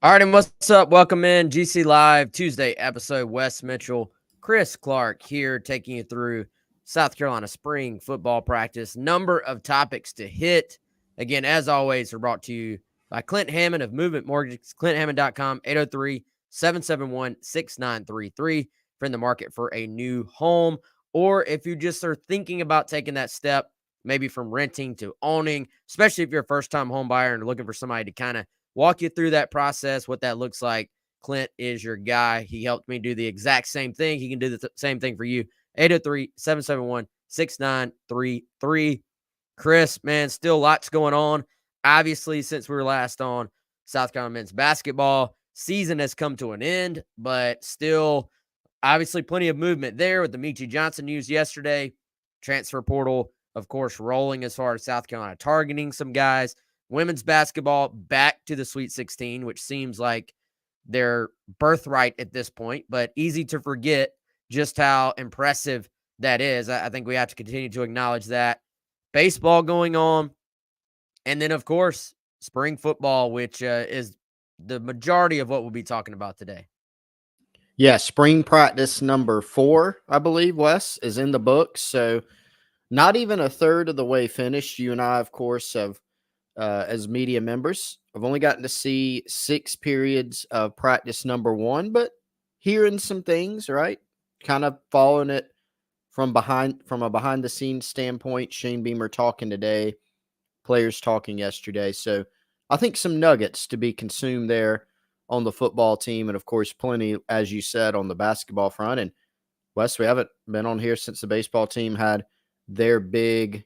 All right, and what's up? Welcome in GC Live Tuesday episode. Wes Mitchell, Chris Clark here, taking you through South Carolina spring football practice. Number of topics to hit. Again, as always, are brought to you by Clint Hammond of Movement Mortgage, clinthammond.com, 803-771-6933. If you're in the market for a new home, or if you just are thinking about taking that step, maybe from renting to owning, especially if you're a first-time home buyer and looking for somebody to kind of walk you through that process, what that looks like. Clint is your guy. He helped me do the exact same thing. He can do the same thing for you. 803-771-6933. Chris, man, still lots going on. Obviously, since we were last on, South Carolina men's basketball season has come to an end, but still, obviously, plenty of movement there with the Michi Johnson news yesterday. Transfer portal, of course, rolling as far as South Carolina targeting some guys. Women's basketball back to the Sweet 16, which seems like their birthright at this point, but easy to forget just how impressive that is. I think we have to continue to acknowledge that. Baseball going on. And then, of course, spring football, which is the majority of what we'll be talking about today. Yeah, spring practice number 4, I believe, Wes, is in the books. So not even a third of the way finished. You and I, of course, have as media members, I've only gotten to see 6 periods of practice number 1, but hearing some things, right? Kind of following it from a behind the scenes standpoint. Shane Beamer talking today, players talking yesterday. So I think some nuggets to be consumed there on the football team. And of course, plenty, as you said, on the basketball front. And Wes, we haven't been on here since the baseball team had their big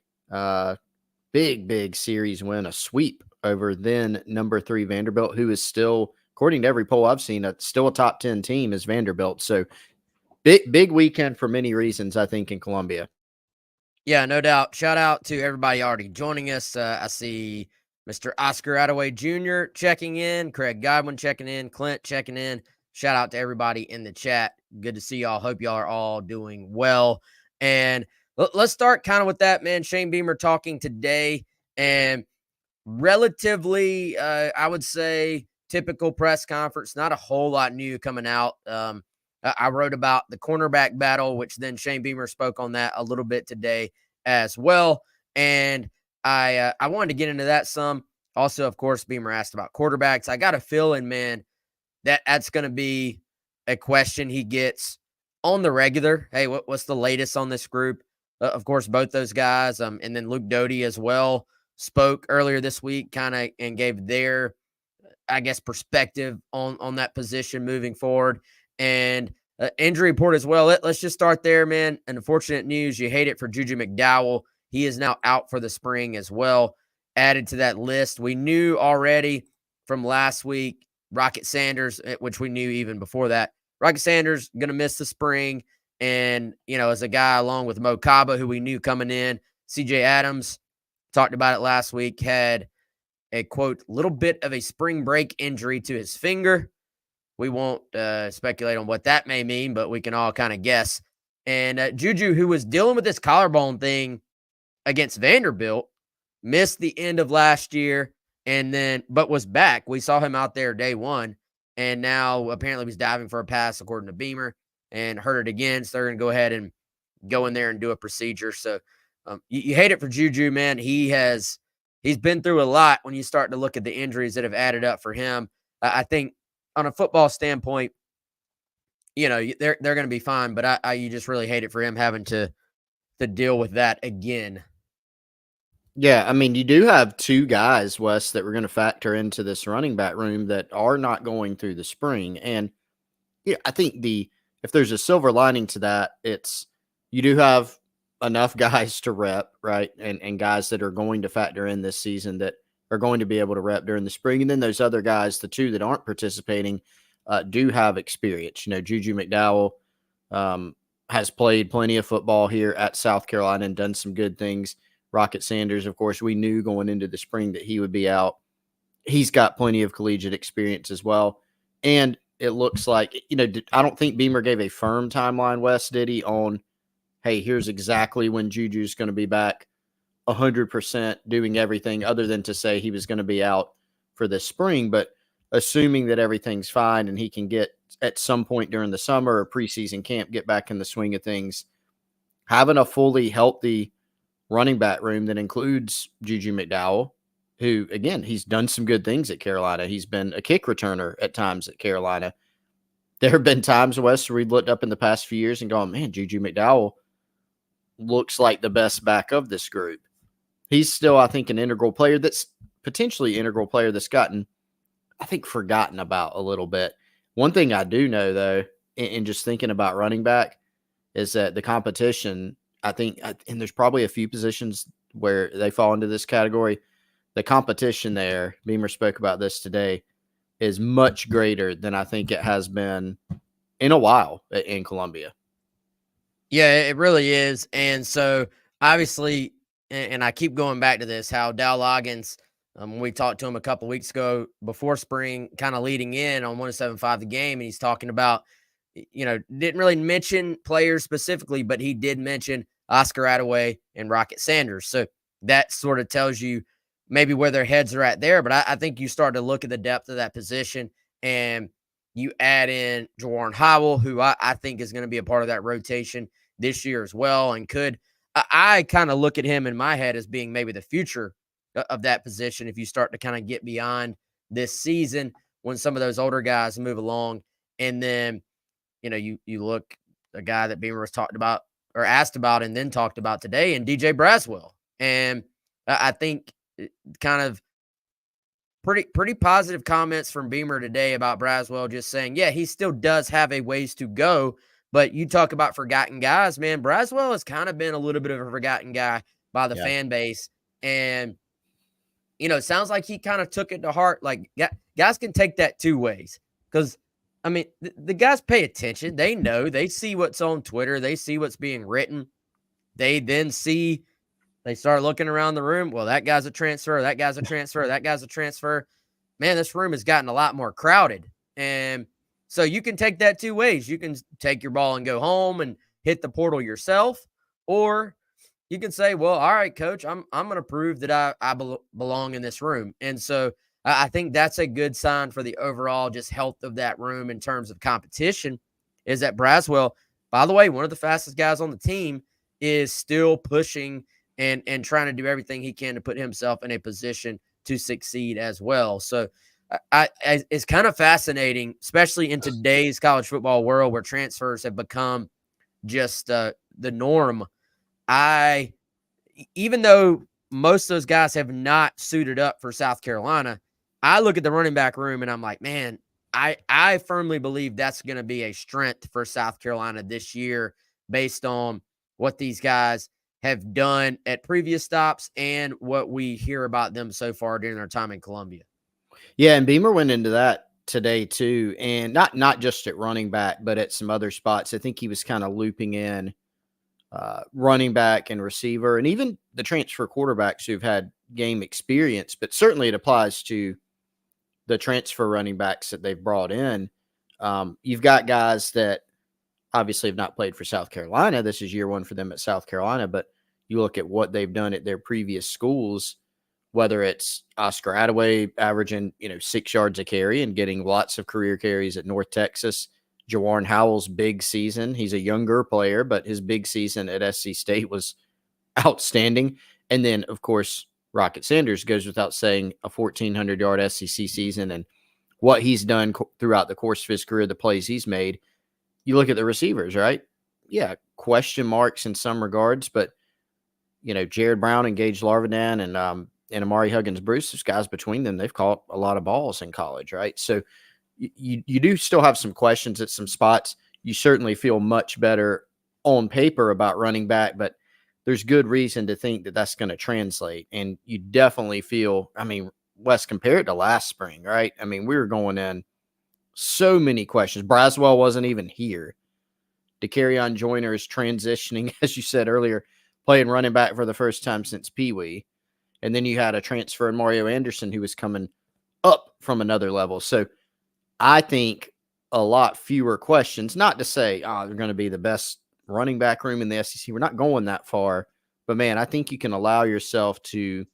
series win, a sweep over then number 3 Vanderbilt, who is still, according to every poll I've seen, still a top 10 team is Vanderbilt. So big weekend for many reasons, I think, in Columbia. Yeah, no doubt. Shout out to everybody already joining us. I see Mr. Oscar Attaway Jr. checking in, Craig Godwin checking in, Clint checking in. Shout out to everybody in the chat. Good to see y'all. Hope y'all are all doing well. And let's start kind of with that, man. Shane Beamer talking today, and relatively, I would say, typical press conference. Not a whole lot new coming out. I wrote about the cornerback battle, which then Shane Beamer spoke on that a little bit today as well. And I wanted to get into that some. Also, of course, Beamer asked about quarterbacks. I got a feeling, man, that's going to be a question he gets on the regular. Hey, what's the latest on this group? Of course, both those guys, and then Luke Doty as well, spoke earlier this week kind of and gave their, I guess, perspective on that position moving forward. And injury report as well. Let's just start there, man. Unfortunate news. You hate it for Juju McDowell. He is now out for the spring as well. Added to that list. We knew already from last week, Rocket Sanders, which we knew even before that. Rocket Sanders going to miss the spring. And, as a guy along with Mo Kaba, who we knew coming in, CJ Adams, talked about it last week, had a, quote, little bit of a spring break injury to his finger. We won't speculate on what that may mean, but we can all kind of guess. And Juju, who was dealing with this collarbone thing against Vanderbilt, missed the end of last year but was back. We saw him out there day one, and now apparently he's diving for a pass, according to Beamer, and hurt it again. So they're going to go ahead and go in there and do a procedure. So you hate it for Juju, man. He's been through a lot when you start to look at the injuries that have added up for him. I think on a football standpoint, they're going to be fine, but you just really hate it for him having to deal with that again. Yeah, I mean, you do have 2 guys, Wes, that we're going to factor into this running back room that are not going through the spring. And yeah, I think if there's a silver lining to that, it's you do have enough guys to rep, right? And guys that are going to factor in this season that are going to be able to rep during the spring. And then those other guys, the 2 that aren't participating, do have experience. Juju McDowell has played plenty of football here at South Carolina and done some good things. Rocket Sanders, of course, we knew going into the spring that he would be out. He's got plenty of collegiate experience as well. And it looks like, I don't think Beamer gave a firm timeline, Wes, did he, on, hey, here's exactly when Juju's going to be back 100% doing everything, other than to say he was going to be out for this spring. But assuming that everything's fine and he can get at some point during the summer or preseason camp, get back in the swing of things, having a fully healthy running back room that includes Juju McDowell, who, again, he's done some good things at Carolina. He's been a kick returner at times at Carolina. There have been times, Wes, where we looked up in the past few years and gone, man, Juju McDowell looks like the best back of this group. He's still, I think, an integral player that's potentially integral player that's gotten, I think, forgotten about a little bit. One thing I do know, though, in just thinking about running back, is that the competition, I think, and there's probably a few positions where they fall into this category. The competition there, Beamer spoke about this today, is much greater than I think it has been in a while in Columbia. Yeah, it really is. And so, obviously, and I keep going back to this, how Dow Loggins, when we talked to him a couple weeks ago before spring, kind of leading in on 107.5 The Game, and he's talking about, didn't really mention players specifically, but he did mention Oscar Attaway and Rocket Sanders. So that sort of tells you maybe where their heads are at there. But I think you start to look at the depth of that position, and you add in Jawan Howell, who I think is going to be a part of that rotation this year as well, and I kind of look at him in my head as being maybe the future of that position if you start to kind of get beyond this season when some of those older guys move along. And then, you look a guy that Beamer was talked about or asked about and then talked about today, and DJ Braswell. And I think kind of pretty positive comments from Beamer today about Braswell, just saying, yeah, he still does have a ways to go. But you talk about forgotten guys, man. Braswell has kind of been a little bit of a forgotten guy by the fan base. And, it sounds like he kind of took it to heart. Like, guys can take that two ways. Because, I mean, the guys pay attention. They know. They see what's on Twitter. They see what's being written. They then see, they start looking around the room. Well, that guy's a transfer. That guy's a transfer. That guy's a transfer. Man, this room has gotten a lot more crowded. And so you can take that two ways. You can take your ball and go home and hit the portal yourself, or you can say, well, all right, coach, I'm going to prove that I belong in this room. And so I think that's a good sign for the overall just health of that room in terms of competition, is that Braswell, by the way, one of the fastest guys on the team, is still pushing and trying to do everything he can to put himself in a position to succeed as well. So it's kind of fascinating, especially in today's college football world where transfers have become just the norm. Even though most of those guys have not suited up for South Carolina, I look at the running back room and I'm like, man, I firmly believe that's going to be a strength for South Carolina this year based on what these guys have done at previous stops and what we hear about them so far during their time in Columbia. Yeah, and Beamer went into that today too, and not just at running back, but at some other spots. I think he was kind of looping in running back and receiver, and even the transfer quarterbacks who've had game experience. But certainly it applies to the transfer running backs that they've brought in. You've got guys that obviously have not played for South Carolina. This is year one for them at South Carolina, but you look at what they've done at their previous schools, whether it's Oscar Attaway averaging, 6 yards a carry and getting lots of career carries at North Texas. Jawan Howell's big season. He's a younger player, but his big season at SC State was outstanding. And then, of course, Rocket Sanders goes without saying, a 1,400-yard SEC season and what he's done throughout the course of his career, the plays he's made. You look at the receivers, right? Yeah, question marks in some regards, but, Jared Brown and Gage Larvidan and Amari Huggins-Bruce, those guys between them, they've caught a lot of balls in college, right? So you do still have some questions at some spots. You certainly feel much better on paper about running back, but there's good reason to think that that's going to translate. And you definitely feel, Wes, compared to last spring, right? We were going in so many questions. Braswell wasn't even here. DeCarrion Joyner is transitioning, as you said earlier, playing running back for the first time since Pee Wee. And then you had a transfer in Mario Anderson who was coming up from another level. So I think a lot fewer questions, not to say, they're going to be the best running back room in the SEC. We're not going that far. But, man, I think you can allow yourself to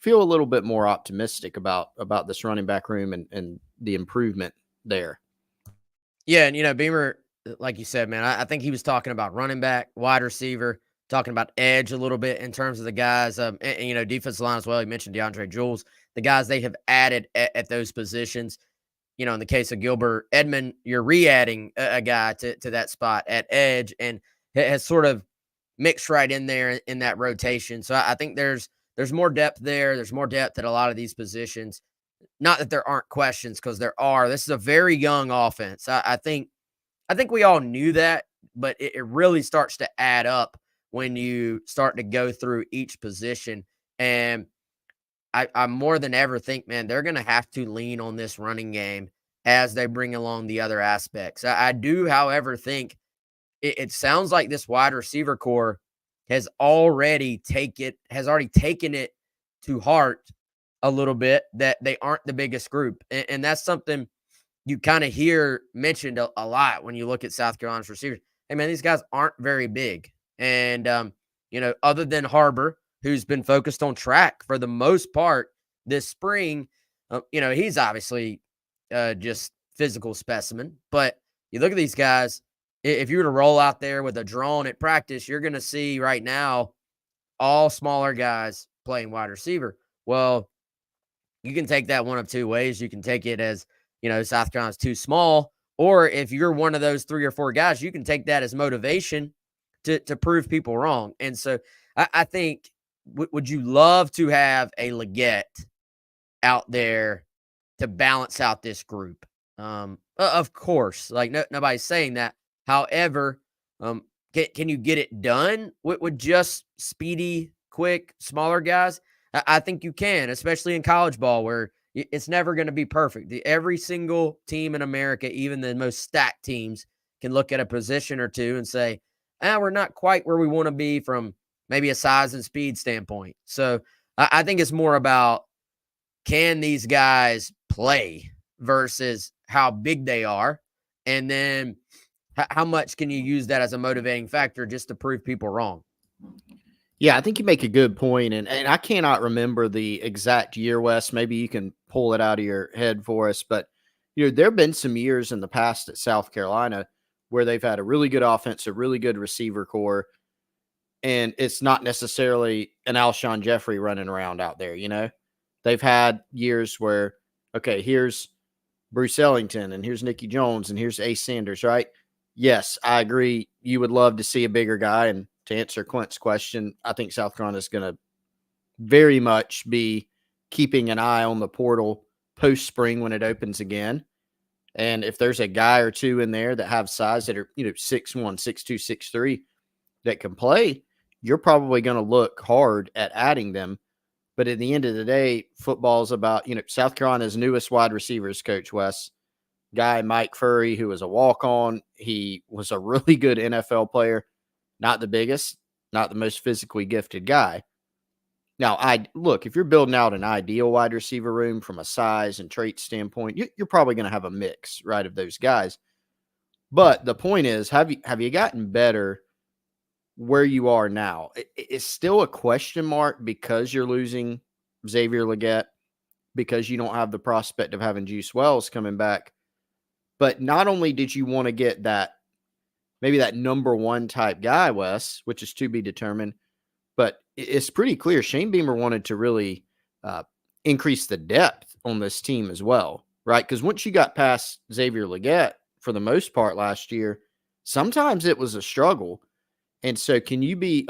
feel a little bit more optimistic about this running back room and the improvement there. Yeah, and Beamer, like you said, man, I think he was talking about running back, wide receiver, talking about edge a little bit in terms of the guys, and defensive line as well. He mentioned DeAndre Jules, the guys they have added at those positions. In the case of Gilbert Edmond, you're re-adding a guy to that spot at edge, and has sort of mixed right in there in that rotation. So I think there's more depth there. There's more depth at a lot of these positions. Not that there aren't questions, because there are. This is a very young offense. I think we all knew that, but it really starts to add up when you start to go through each position. And I more than ever think, man, they're going to have to lean on this running game as they bring along the other aspects. I do, however, think it sounds like this wide receiver core has already taken it to heart a little bit that they aren't the biggest group. And that's something you kind of hear mentioned a lot when you look at South Carolina's receivers. Hey, man, these guys aren't very big. And, other than Harbor, who's been focused on track for the most part this spring, he's obviously just physical specimen. But you look at these guys, if you were to roll out there with a drone at practice, you're going to see right now all smaller guys playing wide receiver. Well, you can take that one of two ways. You can take it as, South Carolina's too small, or if you're one of those 3 or 4 guys, you can take that as motivation to prove people wrong. And so I think, would you love to have a Luedecke out there to balance out this group? Of course, like nobody's saying that. However, can you get it done with just speedy, quick, smaller guys? I think you can, especially in college ball, where it's never going to be perfect. Every single team in America, even the most stacked teams, can look at a position or two and say, we're not quite where we want to be from maybe a size and speed standpoint. So I think it's more about, can these guys play versus how big they are? And then how much can you use that as a motivating factor just to prove people wrong? Yeah, I think you make a good point, and I cannot remember the exact year, Wes. Maybe you can pull it out of your head for us. But there have been some years in the past at South Carolina where they've had a really good offense, a really good receiver core, and it's not necessarily an Alshon Jeffrey running around out there. They've had years where, okay, here's Bruce Ellington, and here's Nicky Jones, and here's Ace Sanders, right? Yes, I agree. You would love to see a bigger guy. And to answer Clint's question, I think South Carolina is going to very much be keeping an eye on the portal post-spring when it opens again. And if there's a guy or two in there that have size that are, 6'1", 6'2", 6'3", that can play, you're probably going to look hard at adding them. But at the end of the day, football is about, South Carolina's newest wide receivers coach, Wes, guy Mike Furry, who was a walk-on. He was a really good NFL player, not the biggest, not the most physically gifted guy. Now, look, if you're building out an ideal wide receiver room from a size and trait standpoint, you're probably going to have a mix, right, of those guys. But the point is, have you gotten better where you are now? It's still a question mark because you're losing Xavier Luedecke, because you don't have the prospect of having Juice Wells coming back. But not only did you want to get that, maybe that number one type guy, Wes, which is to be determined, but it's pretty clear Shane Beamer wanted to really increase the depth on this team as well, right? Because once you got past Xavier Luedecke, for the most part last year, sometimes it was a struggle. And so can you be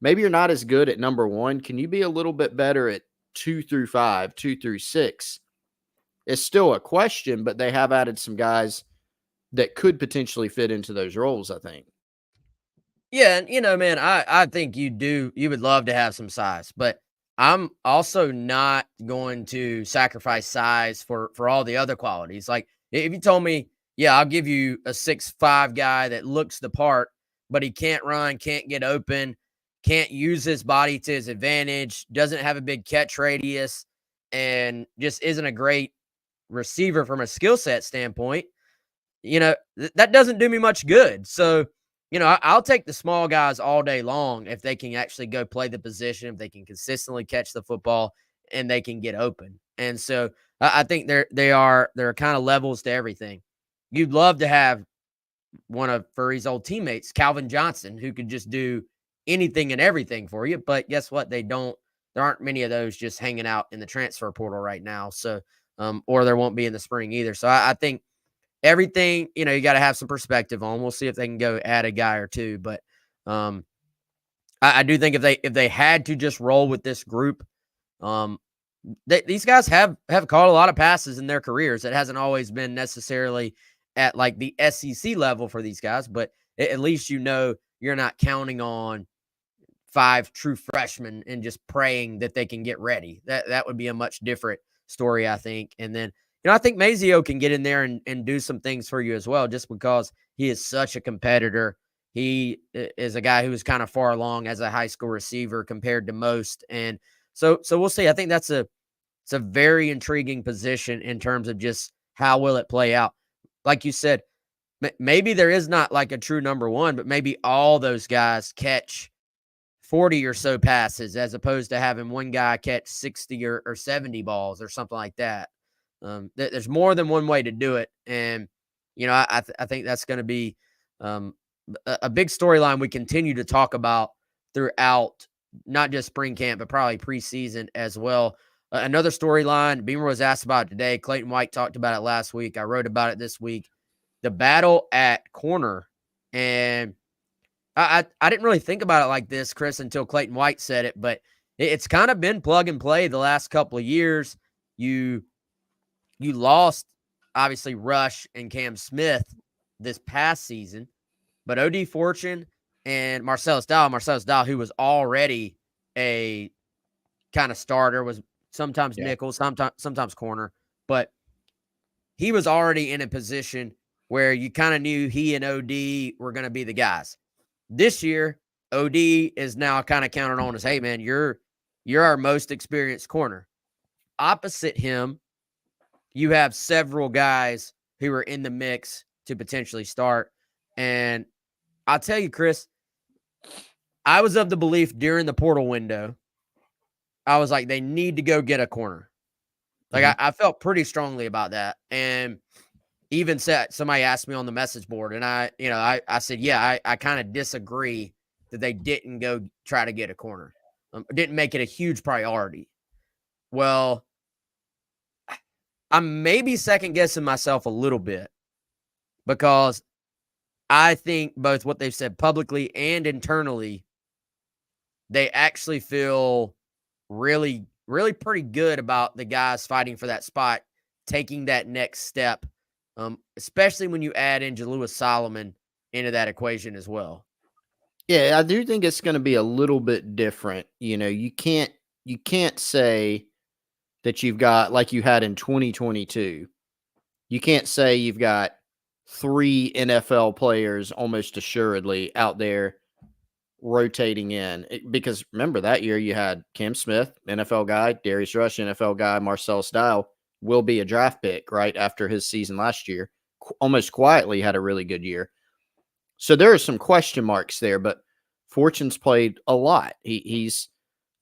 maybe you're not as good at number one. Can you be a little bit better at 2 through 5, 2 through 6? It's still a question, but they have added some guys that could potentially fit into those roles, I think. Yeah, and man, I think you would love to have some size, but I'm also not going to sacrifice size for all the other qualities. Like, if you told me, yeah, I'll give you a 6'5" guy that looks the part, but he can't run, can't get open, can't use his body to his advantage, doesn't have a big catch radius, and just isn't a great receiver from a skill set standpoint, that doesn't do me much good. So, I'll take the small guys all day long if they can actually go play the position, if they can consistently catch the football, and they can get open. And so I think there are kind of levels to everything. You'd love to have one of Furry's old teammates, Calvin Johnson, who could just do anything and everything for you. But guess what? There aren't many of those just hanging out in the transfer portal right now. So, or there won't be in the spring either. So I think everything, you got to have some perspective on. We'll see if they can go add a guy or two. But I do think if they had to just roll with this group, these guys have caught a lot of passes in their careers. It hasn't always been necessarily at like the SEC level for these guys, but at least you're not counting on 5 true freshmen and just praying that they can get ready. That would be a much different story, I think. And then, I think Mazio can get in there and do some things for you as well, just because he is such a competitor. He is a guy who is kind of far along as a high school receiver compared to most. And so we'll see. I think it's a very intriguing position in terms of just how will it play out. Like you said, maybe there is not like a true number one, but maybe all those guys catch 40 or so passes as opposed to having one guy catch 60 or 70 balls or something like that. There's more than one way to do it. And, I think that's going to be a big storyline we continue to talk about throughout not just spring camp, but probably preseason as well. Another storyline, Beamer was asked about it today. Clayton White talked about it last week. I wrote about it this week. The battle at corner. And I didn't really think about it like this, Chris, until Clayton White said it, but it's kind of been plug and play the last couple of years. You lost, obviously, Rush and Cam Smith this past season, but O.D. Fortune and Marcellus Dial, who was already a kind of starter, was sometimes nickel, sometimes corner, but he was already in a position where you kind of knew he and OD were going to be the guys. This year, OD is now kind of counted on as, hey, man, you're our most experienced corner. Opposite him, you have several guys who are in the mix to potentially start. And I'll tell you, Chris, I was of the belief during the portal window, I was like, they need to go get a corner. Like, I felt pretty strongly about that. And even said, somebody asked me on the message board, and I said, yeah, I kind of disagree that they didn't go try to get a corner. Didn't make it a huge priority. Well, I'm maybe second guessing myself a little bit, because I think both what they've said publicly and internally, they actually feel really, really pretty good about the guys fighting for that spot, taking that next step, especially when you add in Jalewis Solomon into that equation as well. Yeah, I do think it's going to be a little bit different. You can't say that you've got, like you had in 2022, you can't say you've got 3 NFL players almost assuredly out there rotating in, because remember that year you had Cam Smith, NFL guy, Darius Rush, NFL guy, Marcellus Dial will be a draft pick right after his season last year. Almost quietly had a really good year. So there are some question marks there, but Fortune's played a lot. He's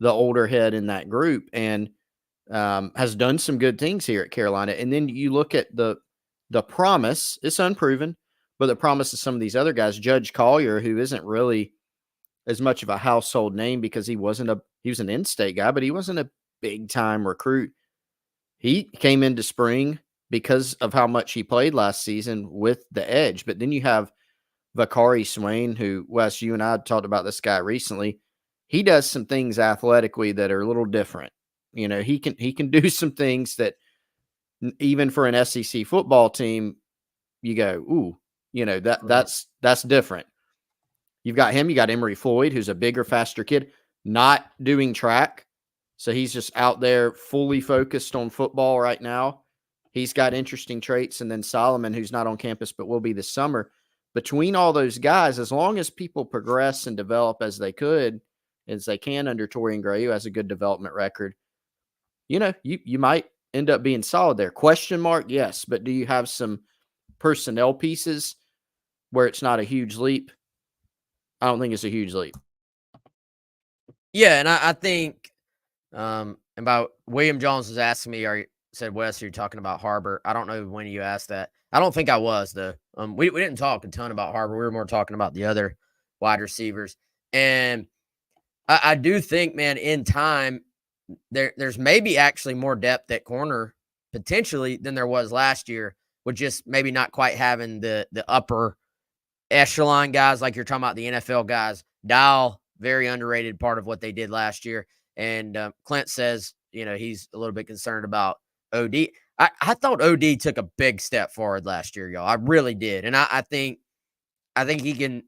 the older head in that group and has done some good things here at Carolina. And then you look at the promise, it's unproven, but the promise of some of these other guys, Judge Collier, who isn't really as much of a household name because he was an in-state guy, but he wasn't a big-time recruit. He came into spring because of how much he played last season with the edge. But then you have Vakari Swain, who, Wes, you and I talked about this guy recently. He does some things athletically that are a little different. He can do some things that even for an SEC football team, you go, ooh, that's different. You've got him. You got Emory Floyd, who's a bigger, faster kid, not doing track. So he's just out there fully focused on football right now. He's got interesting traits. And then Solomon, who's not on campus but will be this summer. Between all those guys, as long as people progress and develop as they can under Torian Gray, who has a good development record, you might end up being solid there. Question mark, yes. But do you have some personnel pieces where it's not a huge leap? I don't think it's a huge leap. Yeah, and I think And by William Jones was asking me, said, Wes, are you talking about Harbor? I don't know when you asked that. I don't think I was, though. We didn't talk a ton about Harbor. We were more talking about the other wide receivers. And I do think, man, in time, there's maybe actually more depth at corner potentially than there was last year, with just maybe not quite having the upper echelon guys like you're talking about, the NFL guys. Dial, very underrated part of what they did last year. And Clint says, he's a little bit concerned about OD. I thought OD took a big step forward last year, y'all. I really did. And I think he can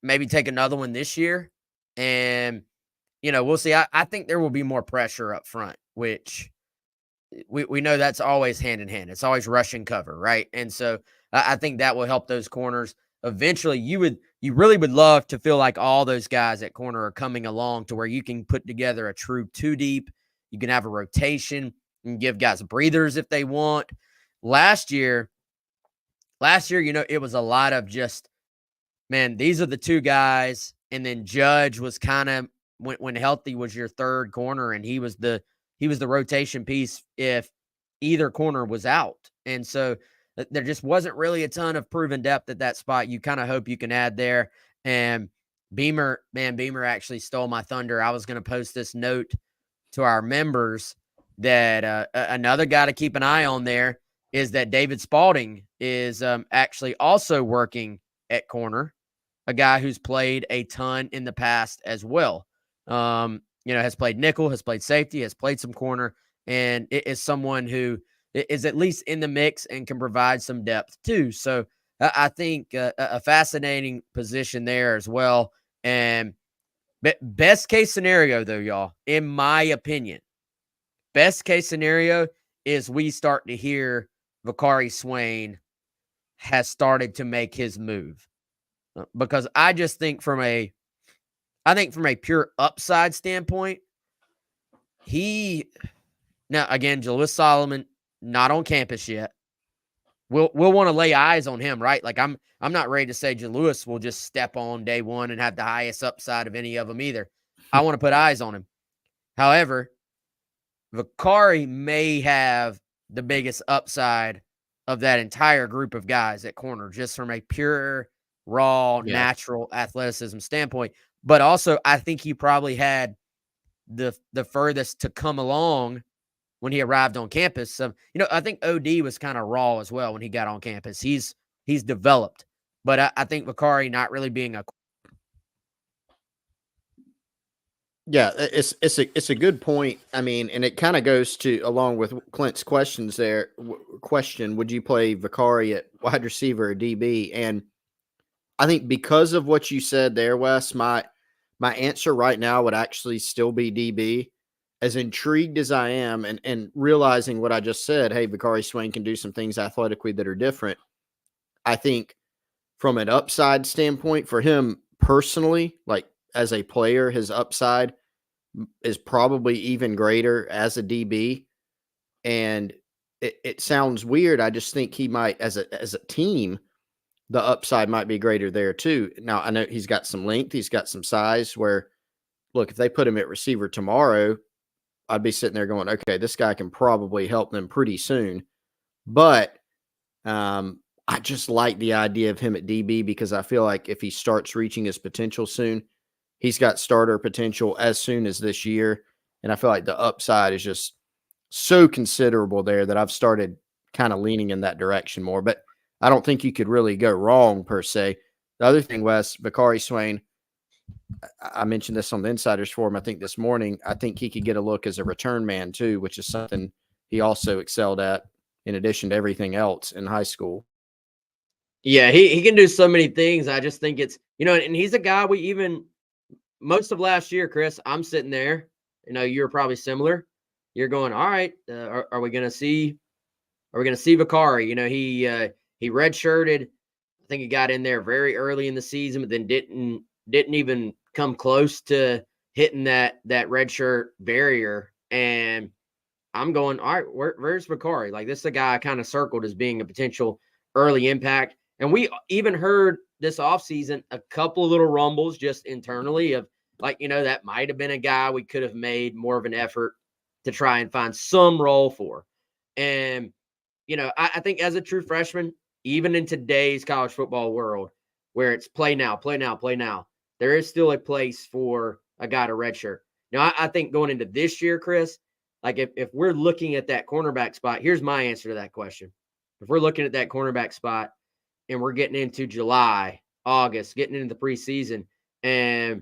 maybe take another one this year. And, we'll see. I think there will be more pressure up front, which we know that's always hand in hand. It's always rushing cover, right? And so I think that will help those corners. Eventually, you really would love to feel like all those guys at corner are coming along to where you can put together a true two deep. You can have a rotation and give guys breathers if they want. Last year, it was a lot of just, man, these are the two guys. And then Judge was kind of, when healthy, was your third corner, and he was the rotation piece if either corner was out. And so there just wasn't really a ton of proven depth at that spot. You kind of hope you can add there. And Beamer actually stole my thunder. I was going to post this note to our members that another guy to keep an eye on there is that David Spalding is actually also working at corner, a guy who's played a ton in the past as well. Has played nickel, has played safety, has played some corner, and it is someone who is at least in the mix and can provide some depth too. So I think a fascinating position there as well. And best case scenario, though, y'all, in my opinion, best case scenario is we start to hear Vakari Swain has started to make his move, because I just think from a pure upside standpoint, now again, Jalewis Solomon not on campus yet. We'll want to lay eyes on him, right? Like I'm not ready to say Jalewis will just step on day one and have the highest upside of any of them either. I want to put eyes on him. However, Vakari may have the biggest upside of that entire group of guys at corner, just from a pure, raw, natural athleticism standpoint. But also, I think he probably had the furthest to come along when he arrived on campus. So, I think OD was kind of raw as well when he got on campus. He's developed, but I think Vakari not really being it's a good point. I mean, and it kind of goes to along with Clint's questions there. Question: would you play Vakari at wide receiver or DB? And I think because of what you said there, Wes, my answer right now would actually still be DB. As intrigued as I am, and realizing what I just said, hey, Vakari Swain can do some things athletically that are different. I think from an upside standpoint for him personally, like as a player, his upside is probably even greater as a DB. And it sounds weird. I just think he might, as a team, the upside might be greater there too. Now, I know he's got some length, he's got some size where, look, if they put him at receiver tomorrow, I'd be sitting there going, okay, this guy can probably help them pretty soon. But I just like the idea of him at DB because I feel like if he starts reaching his potential soon, he's got starter potential as soon as this year. And I feel like the upside is just so considerable there that I've started kind of leaning in that direction more. But I don't think you could really go wrong per se. The other thing, Wes, Vakari Swain, I mentioned this on the Insiders Forum, I think this morning. I think he could get a look as a return man too, which is something he also excelled at in addition to everything else in high school. Yeah, he can do so many things. I just think it's, and he's a guy we even most of last year, Chris, I'm sitting there, you're probably similar. You're going, all right, are we going to see Vakari? He redshirted. I think he got in there very early in the season, but then didn't even come close to hitting that redshirt barrier. And I'm going, all right, where's Vakari? Like, this is a guy I kind of circled as being a potential early impact. And we even heard this offseason a couple of little rumbles just internally of, like, that might have been a guy we could have made more of an effort to try and find some role for. And, I think as a true freshman, even in today's college football world where it's play now, play now, play now, there is still a place for a guy to redshirt. Now, I think going into this year, Chris, like if we're looking at that cornerback spot, here's my answer to that question. If we're looking at that cornerback spot and we're getting into July, August, getting into the preseason, and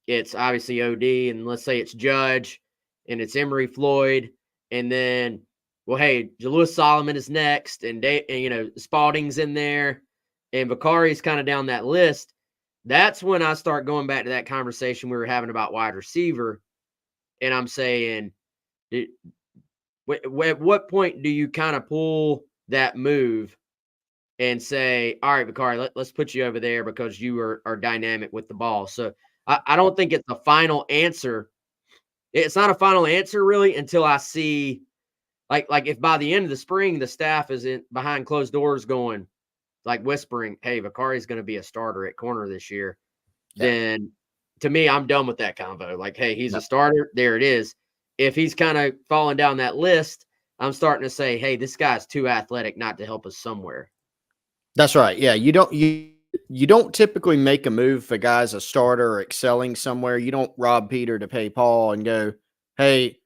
it's obviously OD, and let's say it's Judge, and it's Emory Floyd, and then, well, hey, Jalewis Solomon is next, and Spalding's in there, and Vakari's kind of down that list. That's when I start going back to that conversation we were having about wide receiver, and I'm saying, at what point do you kind of pull that move and say, all right, Vakari, let's put you over there because you are dynamic with the ball. So I don't think it's a final answer. It's not a final answer really until I see like if by the end of the spring the staff is in behind closed doors going like whispering, hey, Vakari's going to be a starter at corner this year. Yeah. Then to me, I'm done with that convo. Like, hey, he's a Yep. starter. There it is. If he's kind of falling down that list, I'm starting to say, hey, this guy's too athletic not to help us somewhere. That's right. Yeah, you don't typically make a move if a guy's a starter or excelling somewhere. You don't rob Peter to pay Paul and go, hey,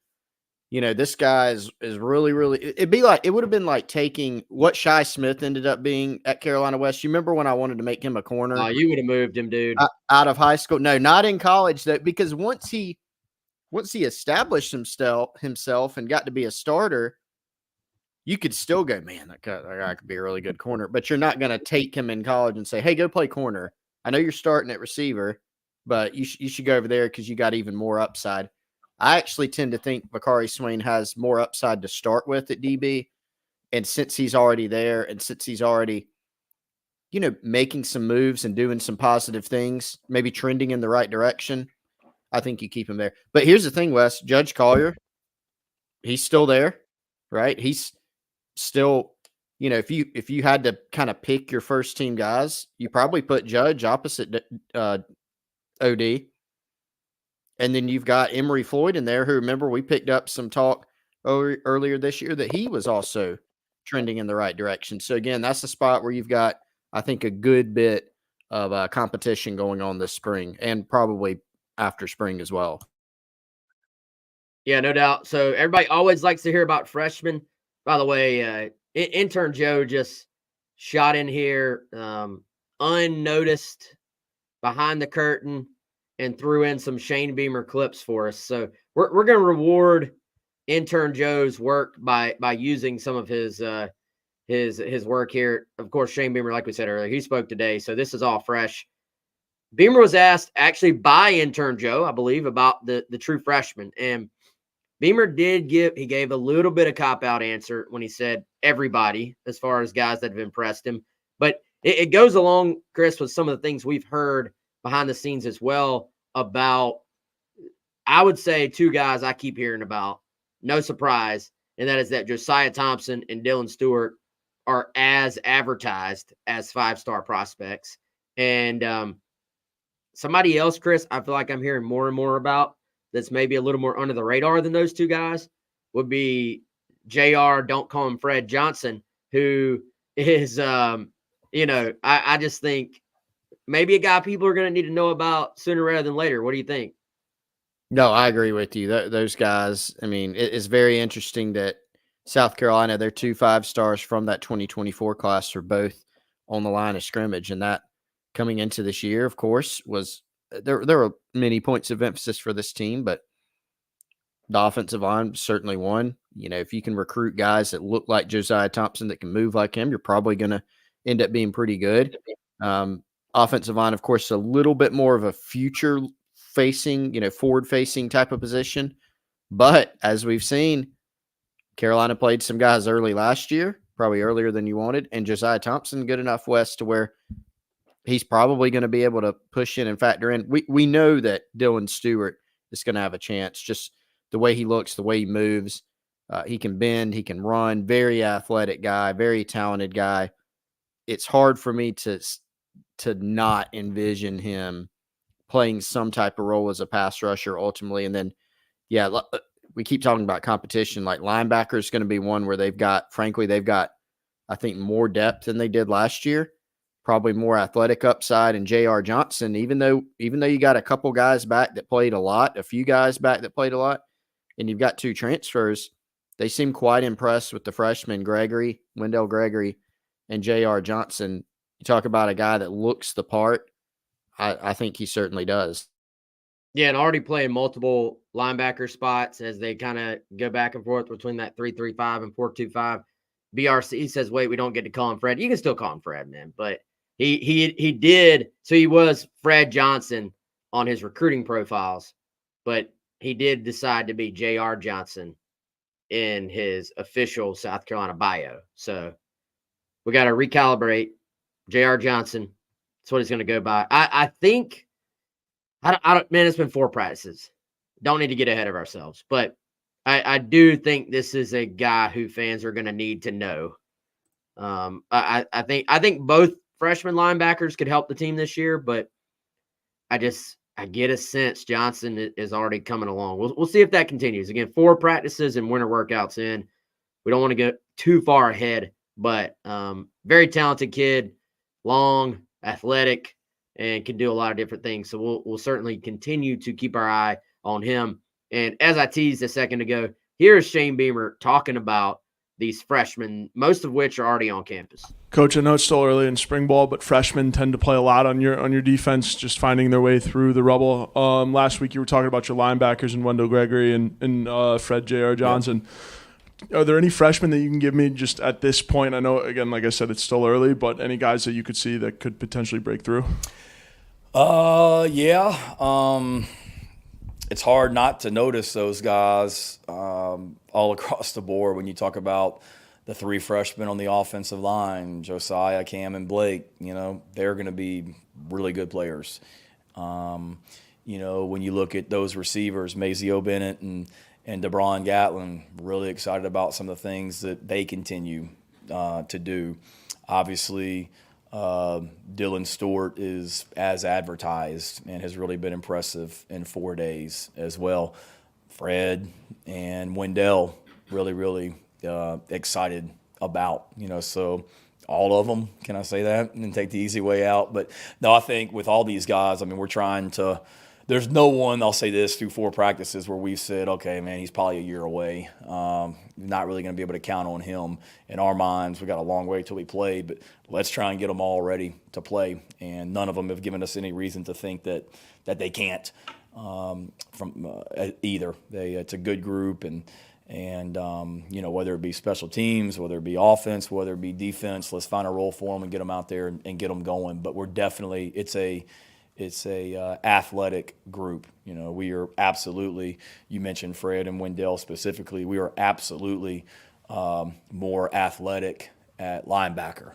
this guy is really, really. It would have been like taking what Shi Smith ended up being at Carolina West. You remember when I wanted to make him a corner? Oh, you would have moved him, dude. Out of high school? No, not in college. That because once he established himself and got to be a starter, you could still go, man, that guy could be a really good corner, but you're not going to take him in college and say, hey, go play corner. I know you're starting at receiver, but you should go over there because you got even more upside. I actually tend to think Vakari Swain has more upside to start with at DB. And since he's already there and since he's already, making some moves and doing some positive things, maybe trending in the right direction, I think you keep him there. But here's the thing, Wes, Judge Collier, he's still there, right? He's still, if you had to kind of pick your first team guys, you probably put Judge opposite OD. And then you've got Emory Floyd in there, who, remember, we picked up some talk earlier this year that he was also trending in the right direction. So, again, that's the spot where you've got, I think, a good bit of competition going on this spring and probably after spring as well. Yeah, no doubt. So everybody always likes to hear about freshmen. By the way, intern Joe just shot in here unnoticed behind the curtain and threw in some Shane Beamer clips for us. So we're going to reward intern Joe's work by using some of his work here. Of course, Shane Beamer, like we said earlier, he spoke today, so this is all fresh. Beamer was asked actually by intern Joe, I believe, about the true freshman, and Beamer he gave a little bit of cop-out answer when he said everybody, as far as guys that have impressed him. But it goes along, Chris, with some of the things we've heard behind the scenes as well about, I would say, two guys I keep hearing about, no surprise, and that is that Josiah Thompson and Dylan Stewart are as advertised as five-star prospects. And somebody else, Chris, I feel like I'm hearing more and more about that's maybe a little more under the radar than those two guys would be JR, don't call him Fred Johnson, who is, I just think maybe a guy people are going to need to know about sooner rather than later. What do you think? No, I agree with you. Those guys, I mean, it's very interesting that South Carolina, their 2 5-stars from that 2024 class are both on the line of scrimmage. And that coming into this year, of course, was there were many points of emphasis for this team, but the offensive line certainly one. If you can recruit guys that look like Josiah Thompson that can move like him, you're probably going to end up being pretty good. Offensive line, of course, a little bit more of a future facing, forward facing type of position. But as we've seen, Carolina played some guys early last year, probably earlier than you wanted, and Josiah Thompson good enough West to where he's probably going to be able to push in and factor in. We know that Dylan Stewart is going to have a chance, just the way he looks, the way he moves. He can bend, he can run, very athletic guy, very talented guy. It's hard for me to not envision him playing some type of role as a pass rusher ultimately. And then, yeah, we keep talking about competition. Like linebacker is going to be one where they've got, I think, more depth than they did last year. Probably more athletic upside. And J.R. Johnson, even though you got a couple guys back that played a lot, a few guys back that played a lot, and you've got 2 transfers, they seem quite impressed with the freshmen, Wendell Gregory, and J.R. Johnson. You talk about a guy that looks the part. I think he certainly does. Yeah, and already playing multiple linebacker spots as they kind of go back and forth between that 3-3-5 and 4-2-5. BRC says, wait, we don't get to call him Fred. You can still call him Fred, man. But he did. So he was Fred Johnson on his recruiting profiles, but he did decide to be J.R. Johnson in his official South Carolina bio. So we got to recalibrate J.R. Johnson. That's what he's going to go by. I think, I don't, man, it's been 4 practices. Don't need to get ahead of ourselves, but I do think this is a guy who fans are going to need to know. I think both freshman linebackers could help the team this year, but I get a sense Johnson is already coming along. We'll see if that continues. Again, 4 practices and winter workouts in. We don't want to get too far ahead, but very talented kid, long, athletic, and can do a lot of different things. So we'll certainly continue to keep our eye on him. And as I teased a second ago, here's Shane Beamer talking about these freshmen, most of which are already on campus. Coach, I know it's still early in spring ball, but freshmen tend to play a lot on your defense, just finding their way through the rubble. Last week you were talking about your linebackers and Wendell Gregory and Fred J.R. Johnson. Yeah. Are there any freshmen that you can give me just at this point? I know, again, like I said, it's still early, but any guys that you could see that could potentially break through? Yeah. It's hard not to notice those guys all across the board when you talk about the 3 freshmen on the offensive line, Josiah, Cam, and Blake. They're going to be really good players. When you look at those receivers, Mazio Bennett and DeBron Gatlin, really excited about some of the things that they continue to do. Obviously, Dylan Stewart is as advertised and has really been impressive in 4 days as well. Fred and Wendell really excited about, so all of them, can I say that and take the easy way out? But no, I think with all these guys, we're trying to, there's no one, I'll say this, through 4 practices where we've said, okay, man, he's probably a year away. Not really going to be able to count on him. In our minds, we got a long way till we play, but let's try and get them all ready to play. And none of them have given us any reason to think that they can't either. It's a good group, and whether it be special teams, whether it be offense, whether it be defense, let's find a role for them and get them out there and get them going. But we're definitely, it's a athletic group. We are absolutely, you mentioned Fred and Wendell specifically, we are absolutely more athletic at linebacker.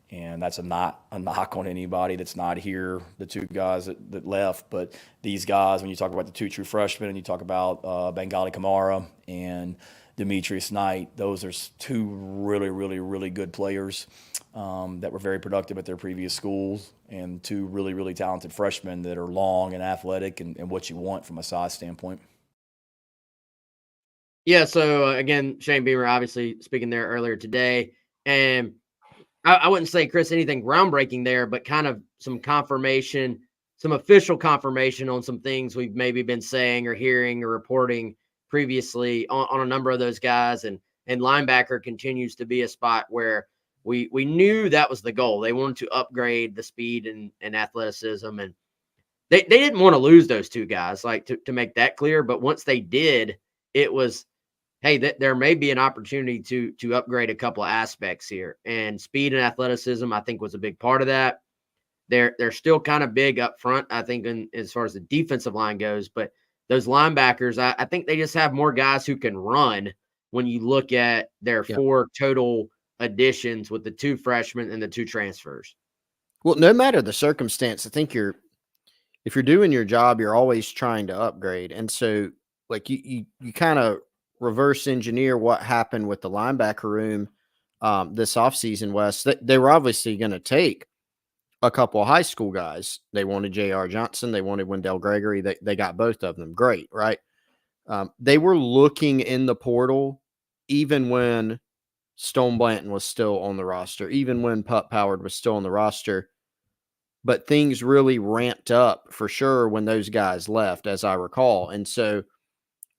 And that's a knock on anybody that's not here, the 2 guys that left. But these guys, when you talk about the 2 true freshmen and you talk about Bengali Kamara and Demetrius Knight, those are 2 really good players that were very productive at their previous schools, and 2 really talented freshmen that are long and athletic and what you want from a size standpoint. Yeah, so again, Shane Beamer obviously speaking there earlier today, and I wouldn't say, Chris, anything groundbreaking there, but kind of some confirmation, some official confirmation on some things we've maybe been saying or hearing or reporting previously on a number of those guys. And linebacker continues to be a spot where we knew that was the goal. They wanted to upgrade the speed and athleticism. And they didn't want to lose those 2 guys, like to make that clear. But once they did, it was, hey, there may be an opportunity to upgrade a couple of aspects here. And speed and athleticism, I think, was a big part of that. They're still kind of big up front, I think, as far as the defensive line goes. But those linebackers, I think they just have more guys who can run when you look at their 4 total additions with the 2 freshmen and the 2 transfers. Well, no matter the circumstance, I think if you're doing your job, you're always trying to upgrade. And so, like, you kind of reverse engineer what happened with the linebacker room this offseason, Wes. They were obviously going to take a couple of high school guys. They wanted J.R. Johnson. They wanted Wendell Gregory. They got both of them. Great, right? They were looking in the portal even when Stone Blanton was still on the roster, even when Pup Howard was still on the roster. But things really ramped up for sure when those guys left, as I recall. And so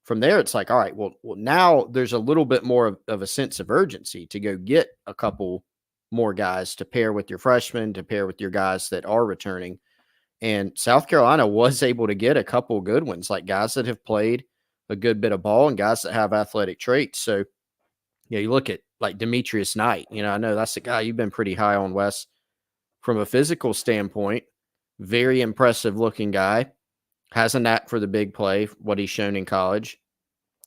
from there, it's like, all right, well now there's a little bit more of a sense of urgency to go get a couple more guys to pair with your freshmen, to pair with your guys that are returning. And South Carolina was able to get a couple good ones, like guys that have played a good bit of ball and guys that have athletic traits. So, you look at like Demetrius Knight, I know that's a guy you've been pretty high on, Wes, from a physical standpoint. Very impressive looking guy, has a knack for the big play, what he's shown in college,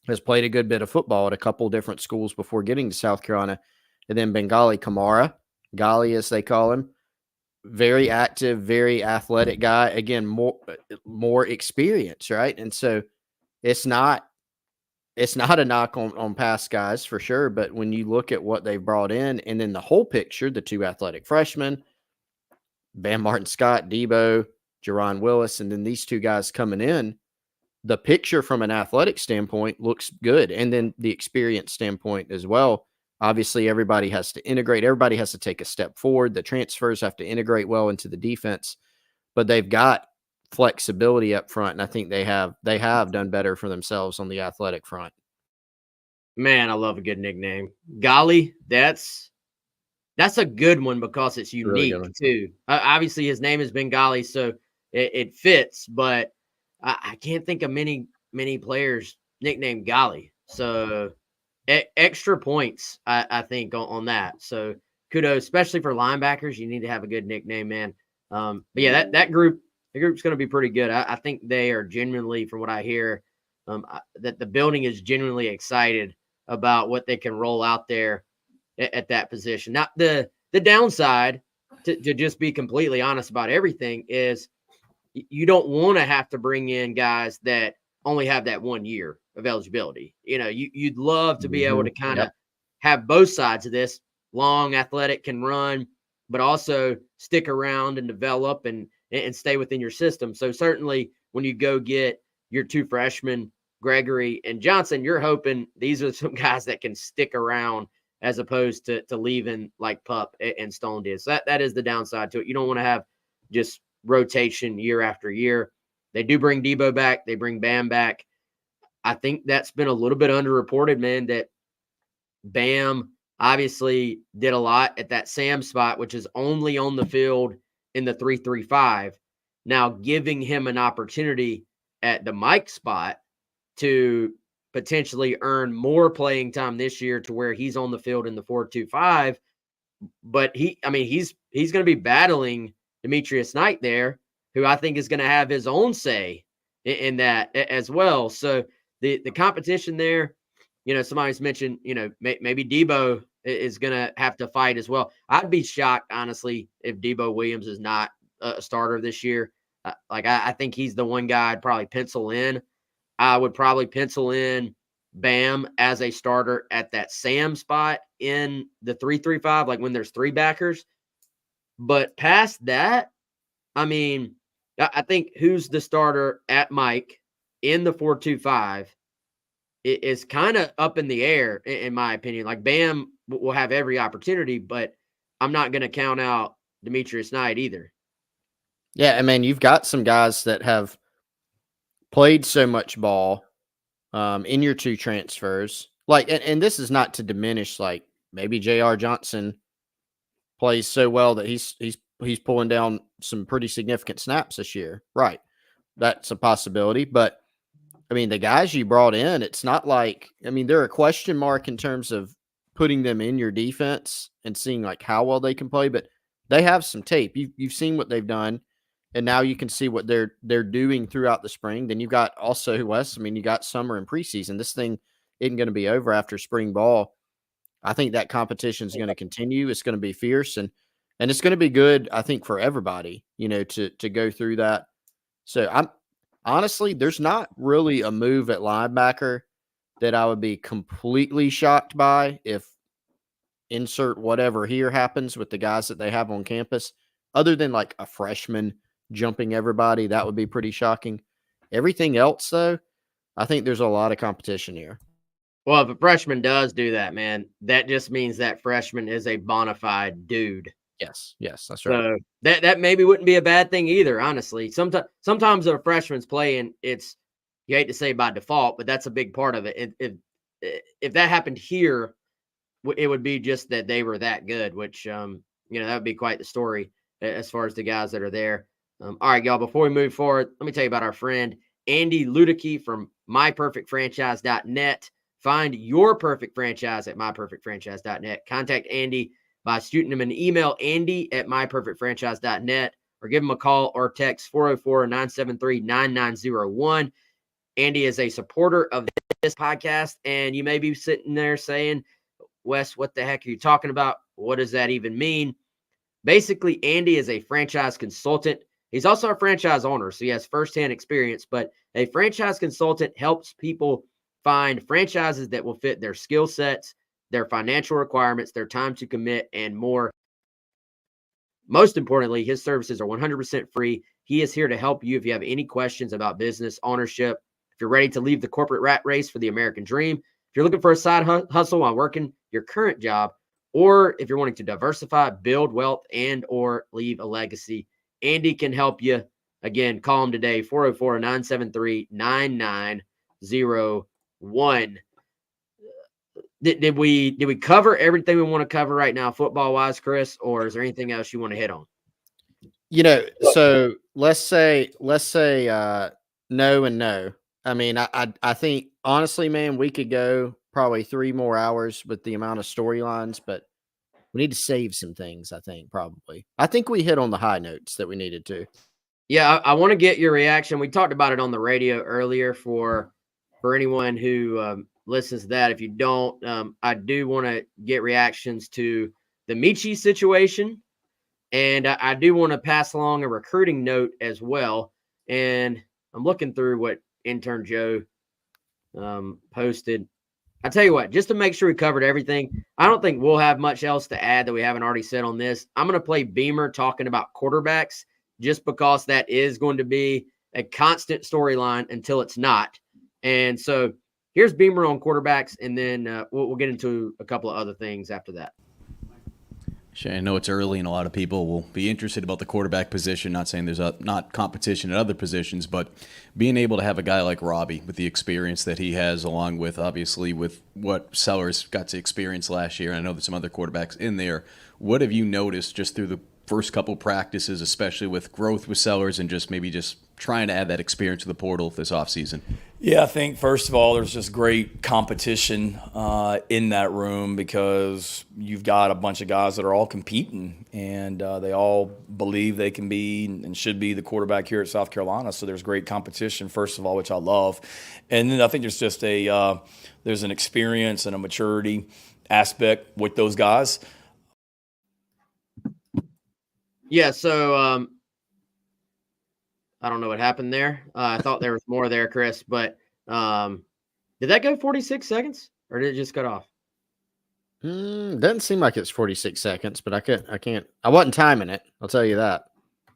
has played a good bit of football at a couple different schools before getting to South Carolina. And then Bengali Kamara, Gali as they call him, very active, very athletic guy. Again, more experience, right? And so it's not a knock on past guys for sure, but when you look at what they've brought in and then the whole picture, the two athletic freshmen, Bam Martin Scott, Debo, Jerron Willis, and then these two guys coming in, the picture from an athletic standpoint looks good. And then the experience standpoint as well. Obviously, everybody has to integrate. Everybody has to take a step forward. The transfers have to integrate well into the defense, but they've got flexibility up front, and I think they have done better for themselves on the athletic front. Man, I love a good nickname. Golly, that's a good one because it's unique too. Obviously, his name is Bengali, so it fits, but I can't think of many players nicknamed Golly. So extra points, I think, on that. So kudos, especially for linebackers. You need to have a good nickname, man. But yeah, that group's going to be pretty good. I think they are genuinely, from what I hear, that the building is genuinely excited about what they can roll out there at that position. Now, the downside, to just be completely honest about everything, is you don't want to have to bring in guys that only have that 1 year of eligibility. You'd love to be able to kind of have both sides of this. Long, athletic, can run, but also stick around and develop and stay within your system. So certainly when you go get your two freshmen, Gregory and Johnson, you're hoping these are some guys that can stick around as opposed to leaving like Pup and Stone did. So that is the downside to it. You don't want to have just rotation year after year. They do bring Debo back. They bring Bam back. I think that's been a little bit underreported, man, that Bam obviously did a lot at that Sam spot, which is only on the field in the 3-3-5. Now giving him an opportunity at the Mike spot to potentially earn more playing time this year to where he's on the field in the 4-2-5. But he's going to be battling Demetrius Knight there, who I think is going to have his own say in that as well. So the competition there, somebody's mentioned, maybe Debo is going to have to fight as well. I'd be shocked, honestly, if Debo Williams is not a starter this year. I think he's the one guy I'd probably pencil in. I would probably pencil in Bam as a starter at that Sam spot in the 3-3-5, like when there's three backers. But past that, I think who's the starter at Mike in the 4-2-5 is kind of up in the air, in my opinion. Like Bam will have every opportunity, but I'm not going to count out Demetrius Knight either. Yeah, you've got some guys that have played so much ball in your two transfers. And this is not to diminish, like maybe J.R. Johnson plays so well that he's pulling down some pretty significant snaps this year. Right. That's a possibility. But the guys you brought in, it's not like, they're a question mark in terms of putting them in your defense and seeing like how well they can play, but they have some tape. You've seen what they've done. And now you can see what they're doing throughout the spring. Then you've got also, Wes, you got summer and preseason. This thing isn't going to be over after spring ball. I think that competition is going to continue. It's going to be fierce, and it's going to be good, I think, for everybody, to go through that. So I'm honestly, there's not really a move at linebacker that I would be completely shocked by if insert whatever here happens with the guys that they have on campus, other than like a freshman jumping everybody. That would be pretty shocking. Everything else, though, I think there's a lot of competition here. Well, if a freshman does do that, man, that just means that freshman is a bona fide dude. Yes, that's right. So that maybe wouldn't be a bad thing either, honestly. Sometimes when a freshman's playing, it's, you hate to say by default, but that's a big part of it. If that happened here, it would be just that they were that good, which that would be quite the story as far as the guys that are there. All right, y'all, before we move forward, let me tell you about our friend Andy Luedecke from myperfectfranchise.net. Find your perfect franchise at myperfectfranchise.net. Contact Andy by shooting him an email, andy@myperfectfranchise.net, or give him a call or text 404-973-9901. Andy is a supporter of this podcast, and you may be sitting there saying, Wes, what the heck are you talking about? What does that even mean? Basically, Andy is a franchise consultant. He's also a franchise owner, so he has firsthand experience, but a franchise consultant helps people find franchises that will fit their skill sets, their financial requirements, their time to commit, and more. Most importantly, his services are 100% free. He is here to help you if you have any questions about business ownership, if you're ready to leave the corporate rat race for the American dream, if you're looking for a side hustle while working your current job, or if you're wanting to diversify, build wealth, and or leave a legacy, Andy can help you. Again, call him today, 404-973-9901. Did we cover everything we want to cover right now, football wise, Chris, or is there anything else you want to hit on? So let's say no and no. I mean, I think honestly, man, we could go probably 3 more hours with the amount of storylines, but we need to save some things. I think we hit on the high notes that we needed to. Yeah, I want to get your reaction. We talked about it on the radio earlier for anyone who listens to that. If you don't, I do want to get reactions to the Michi situation. And I do want to pass along a recruiting note as well. And I'm looking through what intern Joe posted. I tell you what, just to make sure we covered everything, I don't think we'll have much else to add that we haven't already said on this. I'm going to play Beamer talking about quarterbacks just because that is going to be a constant storyline until it's not. And so here's Beamer on quarterbacks, and then we'll get into a couple of other things after that. Shay, I know it's early and a lot of people will be interested about the quarterback position. Not saying there's not competition at other positions, but being able to have a guy like Robbie with the experience that he has, along with obviously with what Sellers got to experience last year, and I know there's some other quarterbacks in there. What have you noticed just through the first couple practices, especially with growth with Sellers and just trying to add that experience to the portal this offseason? Yeah, I think first of all, there's just great competition in that room because you've got a bunch of guys that are all competing and they all believe they can be and should be the quarterback here at South Carolina. So there's great competition, first of all, which I love. And then I think there's just there's an experience and a maturity aspect with those guys. Yeah, so I don't know what happened there. I thought there was more there, Chris, but did that go 46 seconds or did it just cut off? Doesn't seem like it's 46 seconds, but I wasn't timing it. I'll tell you that.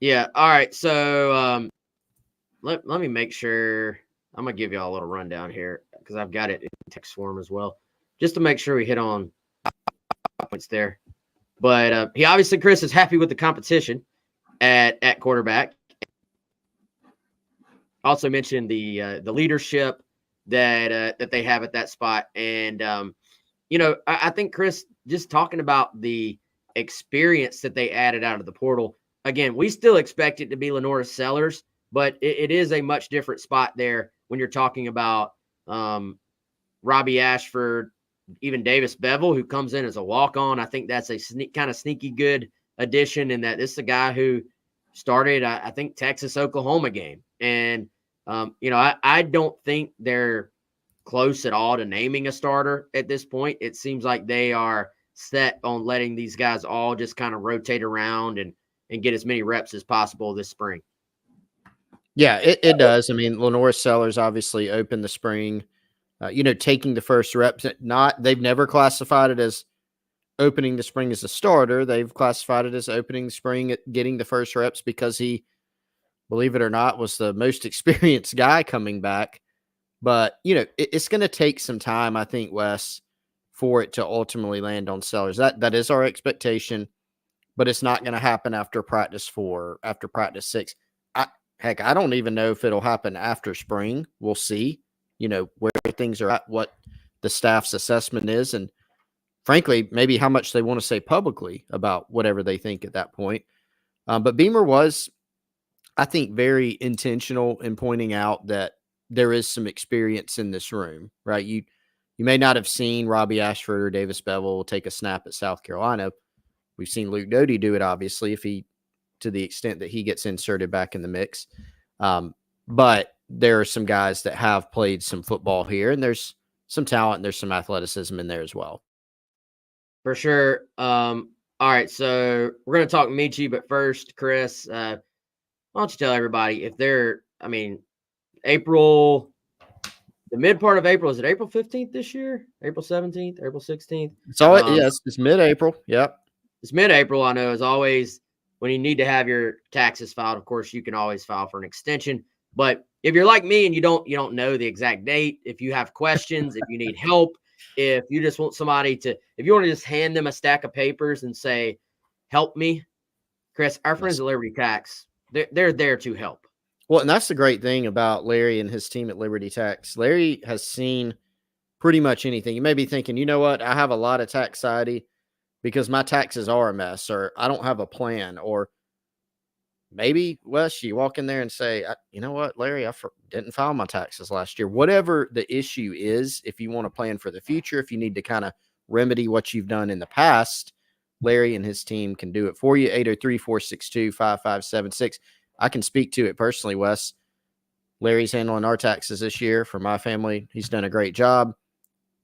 Yeah. All right. So let me make sure. I'm going to give you all a little rundown here because I've got it in text form as well, just to make sure we hit on points there. But he obviously, Chris, is happy with the competition at quarterback. Also mentioned the leadership that they have at that spot. And, I think, Chris, just talking about the experience that they added out of the portal, again, we still expect it to be Lenora Sellers, but it is a much different spot there when you're talking about Robbie Ashford, even Davis Bevel, who comes in as a walk-on. I think that's a kind of sneaky good addition in that this is a guy who started, I think, Texas-Oklahoma game. And, I don't think they're close at all to naming a starter at this point. It seems like they are set on letting these guys all just kind of rotate around and get as many reps as possible this spring. Yeah, it does. I mean, Lenora Sellers obviously opened the spring, taking the first reps. They've never classified it as opening the spring as a starter. They've classified it as opening the spring at getting the first reps because he, believe it or not, was the most experienced guy coming back. But, it's going to take some time, I think, Wes, for it to ultimately land on Sellers. That is our expectation, but it's not going to happen after practice 4, after practice 6. I don't even know if it'll happen after spring. We'll see, where things are at, what the staff's assessment is, and frankly, maybe how much they want to say publicly about whatever they think at that point. But Beamer was, I think, very intentional in pointing out that there is some experience in this room, right? You may not have seen Robbie Ashford or Davis Bevel take a snap at South Carolina. We've seen Luedecke do it, obviously, to the extent that he gets inserted back in the mix. But there are some guys that have played some football here, and there's some talent and there's some athleticism in there as well. For sure. All right, so we're going to talk Michi, but first, Chris, why don't you tell everybody if April, the mid part of April, is it April 15th this year? April 17th, April 16th? Yes, it's mid-April. Yep. It's mid-April, I know, is always when you need to have your taxes filed. Of course, you can always file for an extension. But if you're like me and you don't know the exact date, if you have questions, if you need help, if you just want somebody if you want to just hand them a stack of papers and say, help me, Chris, our friends at Liberty Tax, they're there to help. Well, and that's the great thing about Larry and his team at Liberty Tax. Larry has seen pretty much anything. You may be thinking, you know what, I have a lot of taxiety because my taxes are a mess, or I don't have a plan, or maybe, Wes, you walk in there and say, you know what, Larry, I didn't file my taxes last year. Whatever the issue is, if you want to plan for the future, if you need to kind of remedy what you've done in the past, Larry and his team can do it for you. 803-462-5576. I can speak to it personally, Wes. Larry's handling our taxes this year for my family. He's done a great job.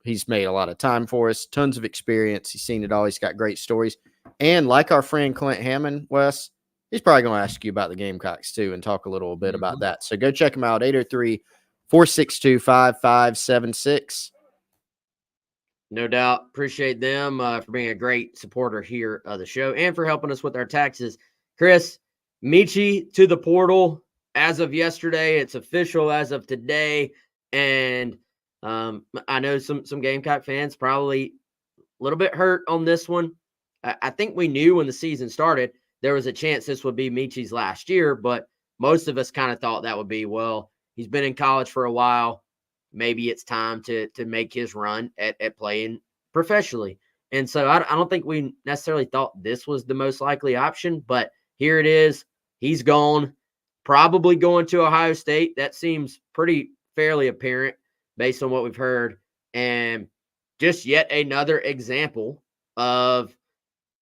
He's made a lot of time for us, tons of experience. He's seen it all. He's got great stories. And like our friend Clint Hammond, Wes, he's probably going to ask you about the Gamecocks too and talk a little bit about that. So go check him out, 803-462-5576. No doubt. Appreciate them for being a great supporter here of the show and for helping us with our taxes. Chris, Michi to the portal as of yesterday. It's official as of today. And I know some Gamecock fans probably a little bit hurt on this one. I think we knew when the season started there was a chance this would be Michi's last year, but most of us kind of thought that would be, well, he's been in college for a while. Maybe it's time to make his run at playing professionally. And so I don't think we necessarily thought this was the most likely option, but here it is. He's gone, probably going to Ohio State. That seems pretty fairly apparent based on what we've heard. And just yet another example of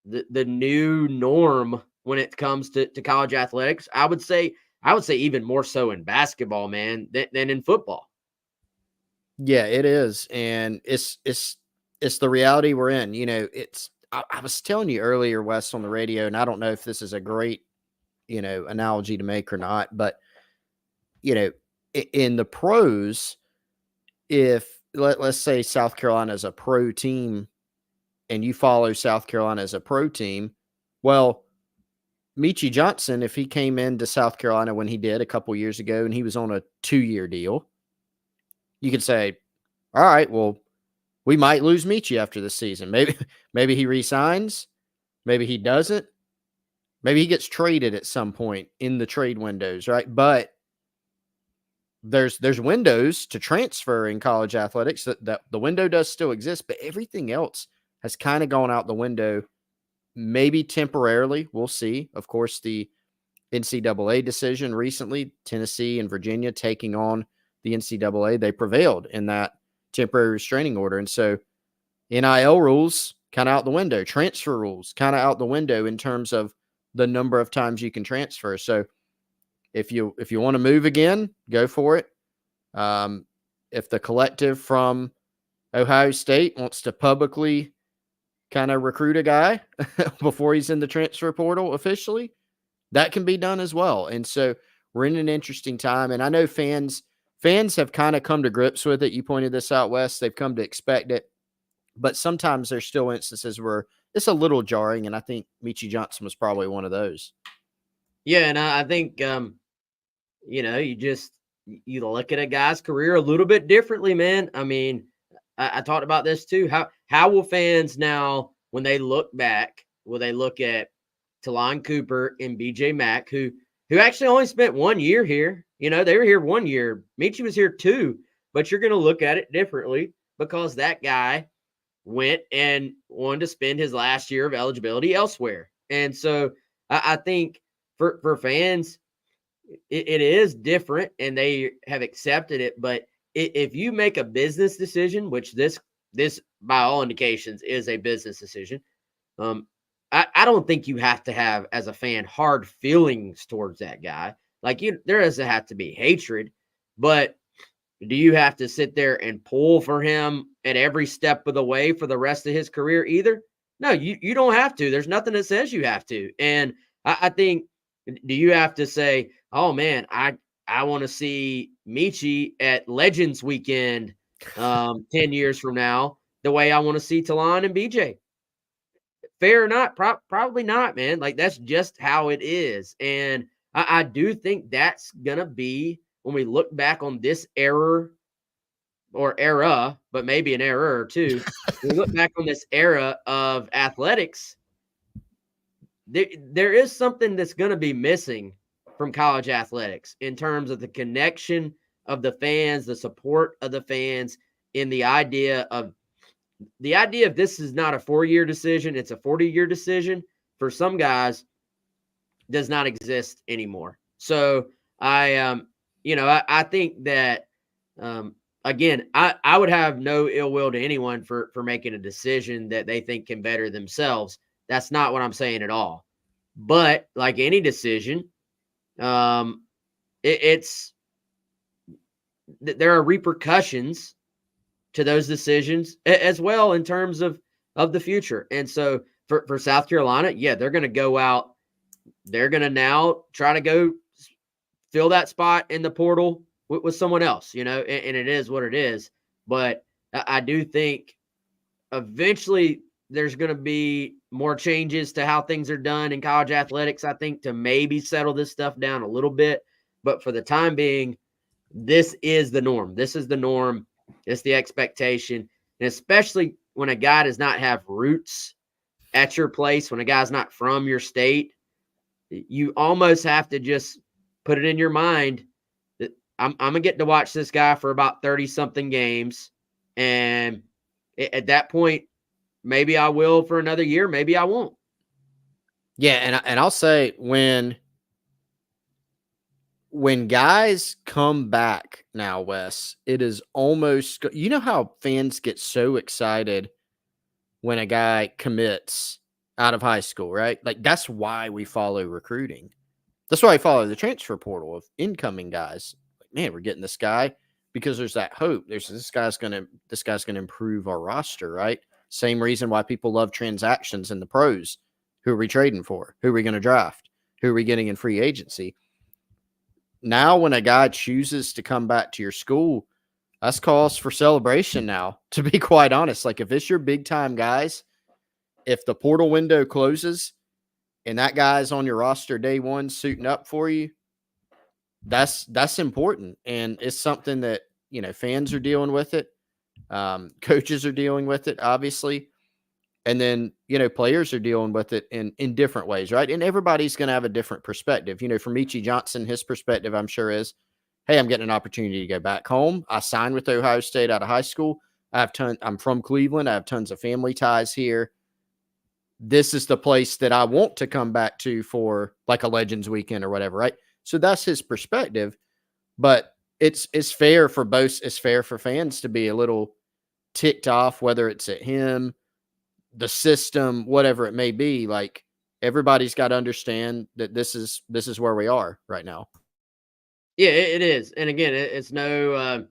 the new norm when it comes to college athletics. I would say even more so in basketball, man, than in football. Yeah, it is. And it's the reality we're in. I was telling you earlier, Wes, on the radio, and I don't know if this is a great, analogy to make or not, but, in the pros, if let's say South Carolina is a pro team and you follow South Carolina as a pro team, well, Michi Johnson, if he came into South Carolina when he did a couple years ago and he was on a 2-year deal, you could say, all right, well, we might lose Michi after this season. Maybe he resigns. Maybe he doesn't. Maybe he gets traded at some point in the trade windows, right? But there's windows to transfer in college athletics. That the window does still exist, but everything else has kind of gone out the window, maybe temporarily. We'll see. Of course, the NCAA decision recently, Tennessee and Virginia taking on the NCAA, they prevailed in that temporary restraining order. And so NIL rules kind of out the window, transfer rules kind of out the window in terms of the number of times you can transfer. So if you want to move again, go for it. If the collective from Ohio State wants to publicly kind of recruit a guy before he's in the transfer portal officially, that can be done as well. And so we're in an interesting time. And I know fans have kind of come to grips with it. You pointed this out, Wes. They've come to expect it. But sometimes there's still instances where it's a little jarring. And I think Michi Johnson was probably one of those. Yeah. And I think, you you look at a guy's career a little bit differently, man. I mean, I talked about this too. How will fans now, when they look back, will they look at Talon Cooper and BJ Mack, who actually only spent 1 year here? You know, they were here 1 year. Michi was here 2, but you're going to look at it differently because that guy went and wanted to spend his last year of eligibility elsewhere. And so I think for fans, it is different and they have accepted it. But if you make a business decision, which this by all indications is a business decision, I don't think you have to have, as a fan, hard feelings towards that guy. Like, there doesn't have to be hatred, but do you have to sit there and pull for him at every step of the way for the rest of his career either? No, you don't have to. There's nothing that says you have to. And I think, do you have to say, oh man, I want to see Michi at Legends Weekend 10 years from now the way I want to see Talon and BJ? Fair or not? Probably not, man. Like, that's just how it is. And I do think that's going to be, when we look back on this era, but maybe an error or two, we look back on this era of athletics, there is something that's going to be missing from college athletics in terms of the connection of the fans, the support of the fans, in the idea of this is not a 4-year decision, it's a 40-year decision. For some guys, does not exist anymore. So I think that, again, I would have no ill will to anyone for making a decision that they think can better themselves. That's not what I'm saying at all. But like any decision, there are repercussions to those decisions as well in terms of the future. And so for South Carolina, yeah, they're going to go out. They're going to now try to go fill that spot in the portal with someone else, and it is what it is. But I do think eventually there's going to be more changes to how things are done in college athletics, I think, to maybe settle this stuff down a little bit. But for the time being, this is the norm. This is the norm. It's the expectation. And especially when a guy does not have roots at your place, when a guy's not from your state, you almost have to just put it in your mind that I'm going to get to watch this guy for about 30-something games. And at that point, maybe I will for another year. Maybe I won't. Yeah, and I'll say when guys come back now, Wes, it is almost, you know how fans get so excited when a guy commits out of high school, right? Like, that's why we follow recruiting. That's why I follow the transfer portal of incoming guys. Like, man, we're getting this guy because there's that hope. There's this guy's gonna improve our roster, right? Same reason why people love transactions in the pros. Who are we trading for? Who are we going to draft? Who are we getting in free agency? Now, when a guy chooses to come back to your school, that's cause for celebration now, to be quite honest. Like, if it's your big time guys, if the portal window closes and that guy's on your roster day one suiting up for you, that's important. And it's something that, fans are dealing with it. Coaches are dealing with it, obviously. And then, players are dealing with it in different ways, right? And everybody's going to have a different perspective. For Michi Johnson, his perspective, I'm sure, is, hey, I'm getting an opportunity to go back home. I signed with Ohio State out of high school. I'm from Cleveland. I have tons of family ties here. This is the place that I want to come back to for like a Legends Weekend or whatever, right? So that's his perspective. But it's fair for both. It's fair for fans to be a little ticked off, whether it's at him, the system, whatever it may be. Like, everybody's got to understand that this is where we are right now. Yeah, it is. And again, it's no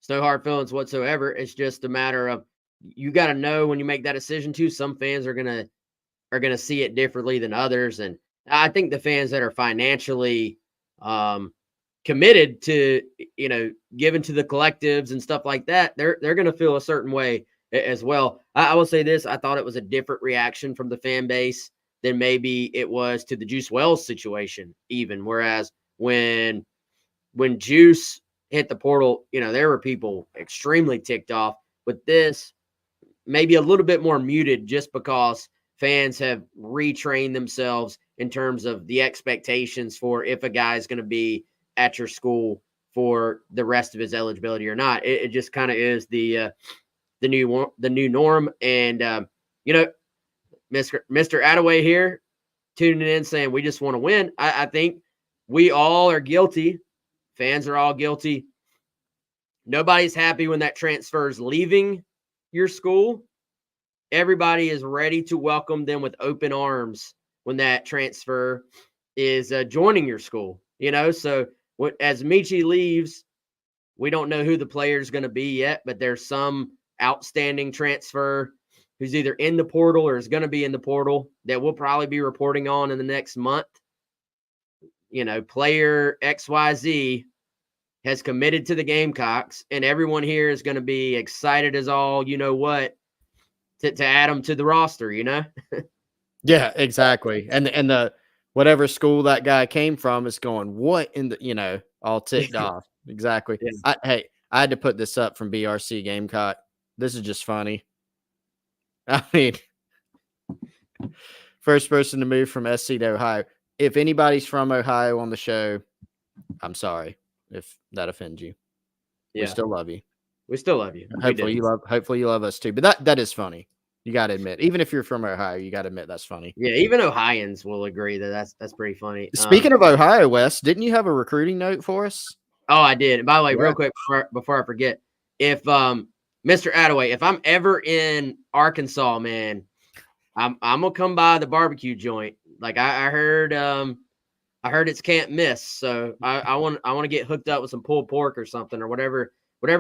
hard feelings whatsoever. It's just a matter of, you got to know when you make that decision too. Some fans are gonna see it differently than others, and I think the fans that are financially committed to, given to the collectives and stuff like that, they're gonna feel a certain way as well. I will say this: I thought it was a different reaction from the fan base than maybe it was to the Juice Wells situation, even. Whereas when when Juice hit the portal, there were people extremely ticked off. With this, maybe a little bit more muted just because fans have retrained themselves in terms of the expectations for if a guy is going to be at your school for the rest of his eligibility or not. It just kind of is the new norm. And Mr. Attaway here tuning in saying we just want to win. I think we all are guilty. Fans are all guilty. Nobody's happy when that transfer is leaving your school. Everybody is ready to welcome them with open arms when that transfer is joining your school. So as Michi leaves, we don't know who the player is going to be yet, but there's some outstanding transfer who's either in the portal or is going to be in the portal that we'll probably be reporting on in the next month. Player XYZ has committed to the Gamecocks, and everyone here is going to be excited as all what to add them to the roster. Yeah, exactly. And the whatever school that guy came from is going, what in the all ticked off. Exactly. Yeah. I had to put this up from BRC Gamecock. This is just funny. I mean, first person to move from SC to Ohio. If anybody's from Ohio on the show, I'm sorry if that offends you. Yeah. We still love you. We still love you. Hopefully you love us too. But that is funny. You got to admit, even if you're from Ohio, you got to admit that's funny. Yeah, even Ohioans will agree that that's pretty funny. Speaking of Ohio, Wes, didn't you have a recruiting note for us? Oh, I did. And by the way, real quick before I forget, if Mr. Attaway, if I'm ever in Arkansas, man, I'm gonna come by the barbecue joint. Like I heard it's can't miss. So I want to get hooked up with some pulled pork or something or whatever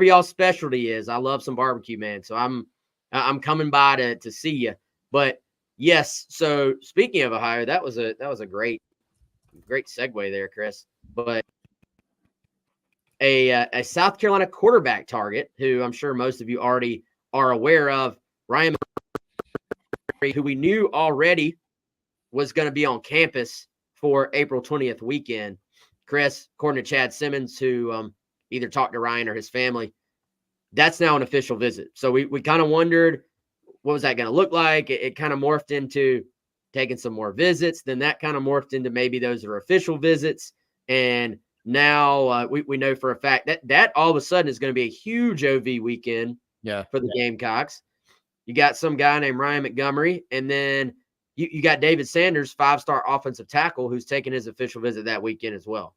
y'all's specialty is. I love some barbecue, man. So I'm coming by to see you. But yes, so speaking of Ohio, that was a great segue there, Chris. But a South Carolina quarterback target, who I'm sure most of you already are aware of, Ryan, who we knew already was going to be on campus for April 20th weekend. Chris, according to Chad Simmons, who either talked to Ryan or his family, that's now an official visit. So we kind of wondered, what was that going to look like? It kind of morphed into taking some more visits. Then that kind of morphed into maybe those are official visits. And now we know for a fact that all of a sudden is going to be a huge OV weekend for the Gamecocks. You got some guy named Ryan Montgomery, and then you got David Sanders, 5-star offensive tackle, who's taking his official visit that weekend as well.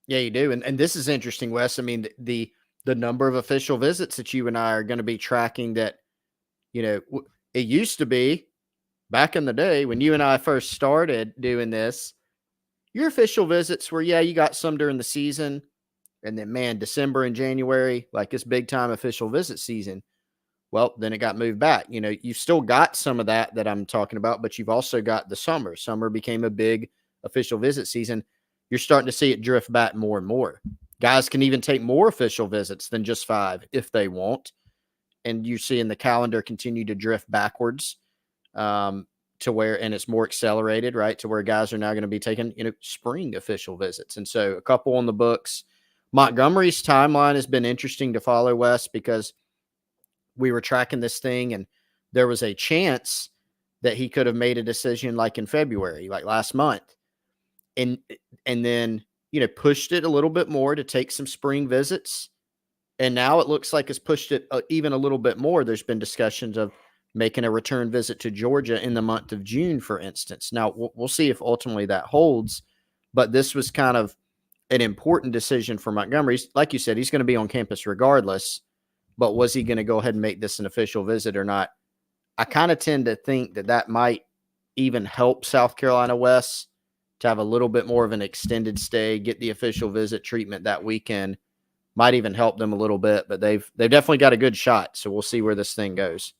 Yeah, you do. And this is interesting, Wes. I mean, the number of official visits that you and I are going to be tracking that, it used to be back in the day when you and I first started doing this, your official visits were, you got some during the season. And then, man, December and January, like this big time official visit season. Well, then it got moved back. You've still got some of that I'm talking about, but you've also got the summer. Summer became a big official visit season. You're starting to see it drift back more and more. Guys can even take more official visits than just 5 if they want. And you're seeing the calendar continue to drift backwards to where, and it's more accelerated, right? To where guys are now going to be taking, spring official visits. And so a couple on the books. Montgomery's timeline has been interesting to follow, Wes, because we were tracking this thing and there was a chance that he could have made a decision like in February, like last month. And then, pushed it a little bit more to take some spring visits. And now it looks like it's pushed it even a little bit more. There's been discussions of making a return visit to Georgia in the month of June, for instance. Now, we'll see if ultimately that holds. But this was kind of an important decision for Montgomery. Like you said, he's going to be on campus regardless. But was he going to go ahead and make this an official visit or not? I kind of tend to think that might even help South Carolina West to have a little bit more of an extended stay, get the official visit treatment that weekend. Might even help them a little bit, but they've definitely got a good shot. So we'll see where this thing goes.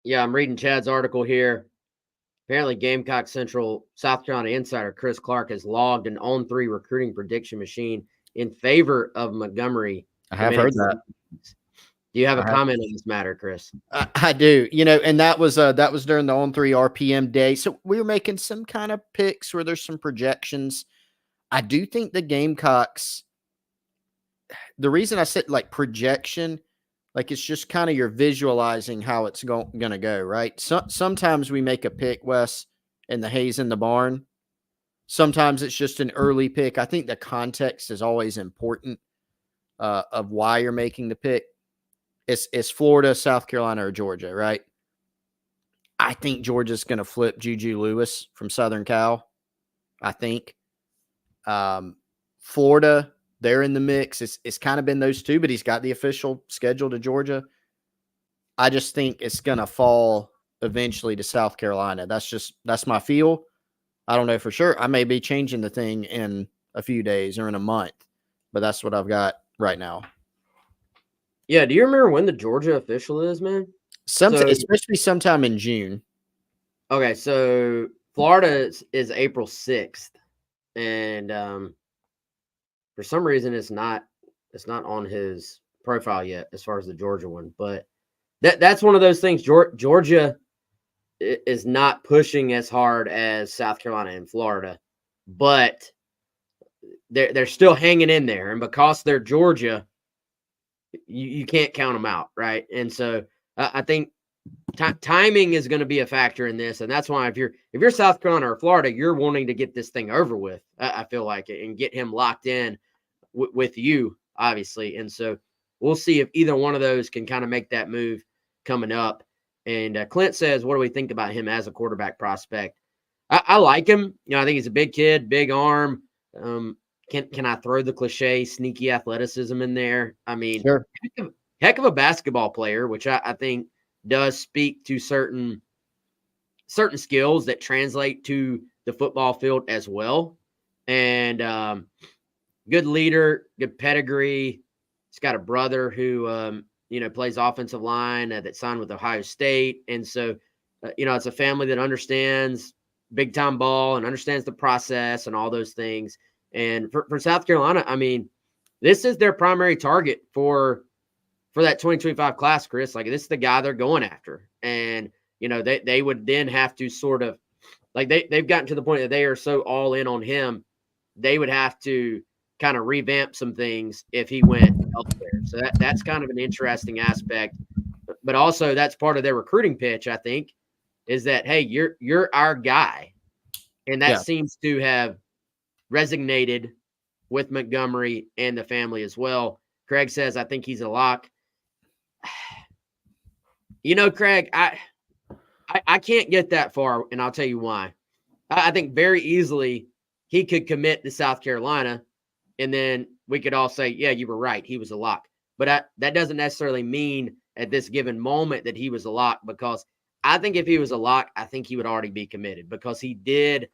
Yeah, I'm reading Chad's article here. Apparently, Gamecock Central South Carolina insider Chris Clark has logged an on-3 recruiting prediction machine in favor of Montgomery. I have heard that. Do you have a comment on this matter, Chris? I do. And that was during the on-3 RPM day. So we were making some kind of picks where there's some projections. I do think the Gamecocks the reason I said like projection, like it's just kind of you're visualizing how it's going to go, right? Sometimes we make a pick, Wes, and the hay's in the barn. Sometimes it's just an early pick. I think the context is always important of why you're making the pick. It's Florida, South Carolina, or Georgia, right? I think Georgia's going to flip Juju Lewis from Southern Cal. I think Florida, they're in the mix. It's kind of been those two, but he's got the official schedule to Georgia. I just think it's going to fall eventually to South Carolina. That's my feel. I don't know for sure. I may be changing the thing in a few days or in a month, but that's what I've got right now. Yeah. Do you remember when the Georgia official is, man? Especially sometime in June. Okay. So Florida is April 6th. And for some reason it's not on his profile yet as far as the Georgia one. But that's one of those things. Georgia is not pushing as hard as South Carolina and Florida, but they're still hanging in there. And because they're Georgia, you can't count them out, right? And so I think timing is going to be a factor in this, and that's why if you're South Carolina or Florida, you're wanting to get this thing over with. I feel like it, and get him locked in with you, obviously. And so we'll see if either one of those can kind of make that move coming up. And Clint says, "What do we think about him as a quarterback prospect?" I like him. I think he's a big kid, big arm. Can I throw the cliche sneaky athleticism in there? I mean, sure. Heck of a basketball player, which I think does speak to certain skills that translate to the football field as well. And good leader, good pedigree. He's got a brother who plays offensive line that signed with Ohio State. And so, it's a family that understands big time ball and understands the process and all those things. And for South Carolina, I mean, this is their primary target for that 2025 class, Chris. Like, this is the guy they're going after. And, they would then have to sort of, like, they've gotten to the point that they are so all in on him, they would have to kind of revamp some things if he went elsewhere. So that's kind of an interesting aspect. But also that's part of their recruiting pitch, I think, is that, hey, you're our guy. And that seems to have resonated with Montgomery and the family as well. Craig says, I think he's a lock. Craig, I can't get that far, and I'll tell you why. I think very easily he could commit to South Carolina, and then we could all say, yeah, you were right, he was a lock. But that doesn't necessarily mean at this given moment that he was a lock, because I think if he was a lock, I think he would already be committed, because he did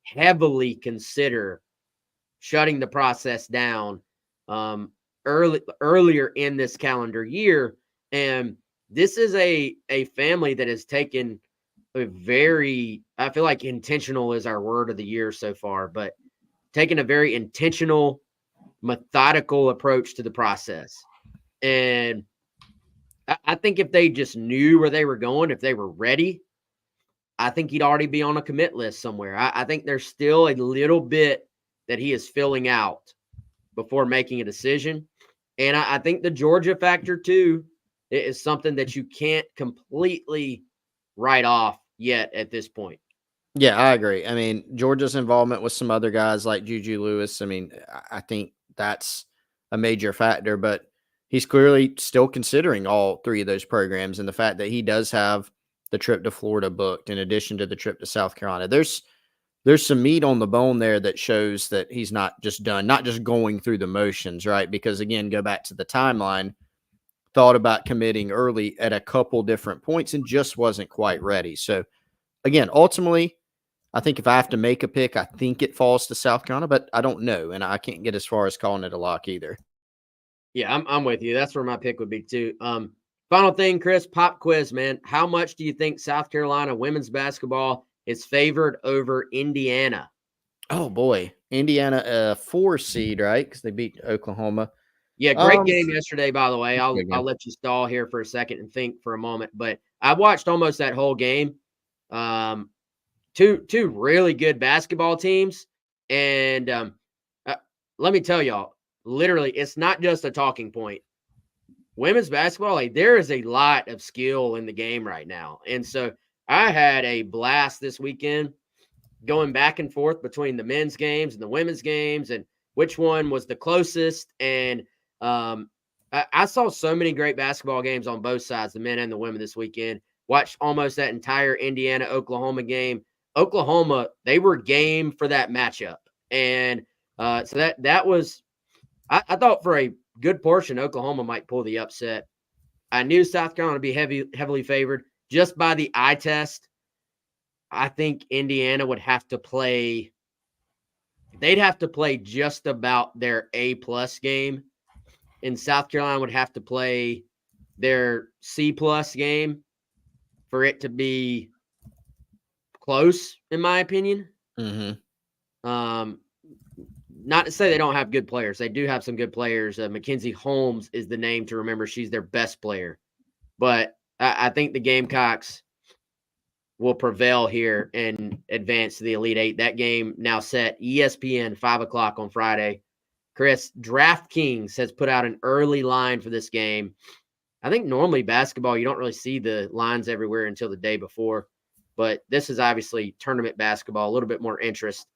heavily consider shutting the process down earlier in this calendar year. And this is a family that has taken a very, I feel like intentional is our word of the year so far, but taking a very intentional, methodical approach to the process. And I think if they just knew where they were going, if they were ready, I think he'd already be on a commit list somewhere. I think there's still a little bit that he is filling out before making a decision. And I think the Georgia factor too is something that you can't completely write off yet at this point. Yeah, I agree. I mean, Georgia's involvement with some other guys like Juju Lewis, I mean, I think that's a major factor, but he's clearly still considering all three of those programs, and the fact that he does have the trip to Florida booked in addition to the trip to South Carolina. There's some meat on the bone there that shows that he's not just done, not just going through the motions, right? Because again, go back to the timeline, thought about committing early at a couple different points and just wasn't quite ready. So again, ultimately, I think if I have to make a pick, I think it falls to South Carolina, but I don't know. And I can't get as far as calling it a lock either. Yeah, I'm with you. That's where my pick would be too. Final thing, Chris, pop quiz, man. How much do you think South Carolina women's basketball is favored over Indiana? Oh boy, Indiana, a 4 seed, right? Because they beat Oklahoma. Yeah, great game yesterday, by the way. I'll let you stall here for a second and think for a moment. But I watched almost that whole game. Two really good basketball teams. And let me tell y'all, literally, it's not just a talking point. Women's basketball, like there is a lot of skill in the game right now. And so I had a blast this weekend going back and forth between the men's games and the women's games and which one was the closest. And I saw so many great basketball games on both sides, the men and the women this weekend. Watched almost that entire Indiana-Oklahoma game. Oklahoma, they were game for that matchup. And so that was I thought for a good portion, Oklahoma might pull the upset. I knew South Carolina would be heavily favored just by the eye test. I think Indiana would have to play. They'd have to play just about their A+ game, and South Carolina would have to play their C+ game for it to be close, in my opinion. Not to say they don't have good players. They do have some good players. Mackenzie Holmes is the name to remember. She's their best player. But I think the Gamecocks will prevail here and advance to the Elite Eight. That game now set ESPN 5 o'clock on Friday. Chris, DraftKings has put out an early line for this game. I think normally basketball, you don't really see the lines everywhere until the day before. But this is obviously tournament basketball, a little bit more interest.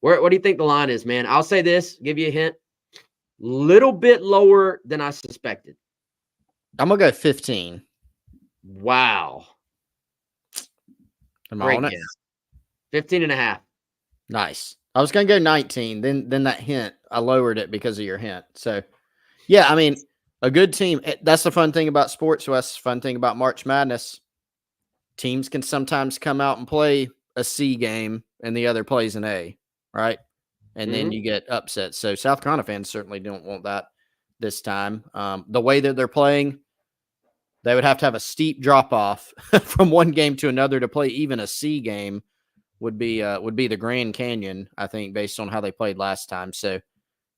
What do you think the line is, man? I'll say this, give you a hint. Little bit lower than I suspected. I'm going to go 15. Wow. Am I Great on it? guess. 15.5. Nice. I was going to go 19. Then that hint, I lowered it because of your hint. So, yeah, I mean, a good team. That's the fun thing about sports, Wes. Fun thing about March Madness. Teams can sometimes come out and play a C game and the other plays an A, right? And then you get upset. So South Carolina fans certainly don't want that this time. The way that they're playing, they would have to have a steep drop off from one game to another to play even a C game. Would be the Grand Canyon, I think, based on how they played last time. So,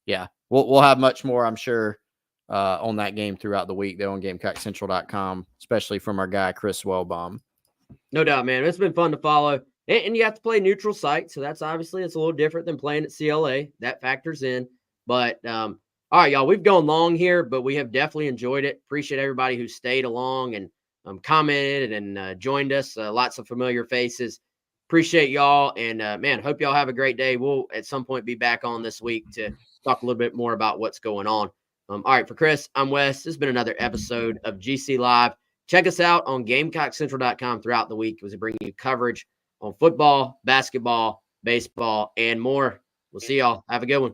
yeah, we'll have much more, I'm sure, on that game throughout the week, though, on GamecockCentral.com, especially from our guy Chris Wellbaum. No doubt, man. It's been fun to follow. And you have to play neutral site, so that's obviously it's a little different than playing at CLA. That factors in. But all right, y'all, we've gone long here, but we have definitely enjoyed it. Appreciate everybody who stayed along and commented and joined us. Lots of familiar faces. Appreciate y'all. And man, hope y'all have a great day. We'll at some point be back on this week to talk a little bit more about what's going on. All right, for Chris, I'm Wes. This has been another episode of GC Live. Check us out on GamecockCentral.com throughout the week as we bring you coverage on football, basketball, baseball, and more. We'll see y'all. Have a good one.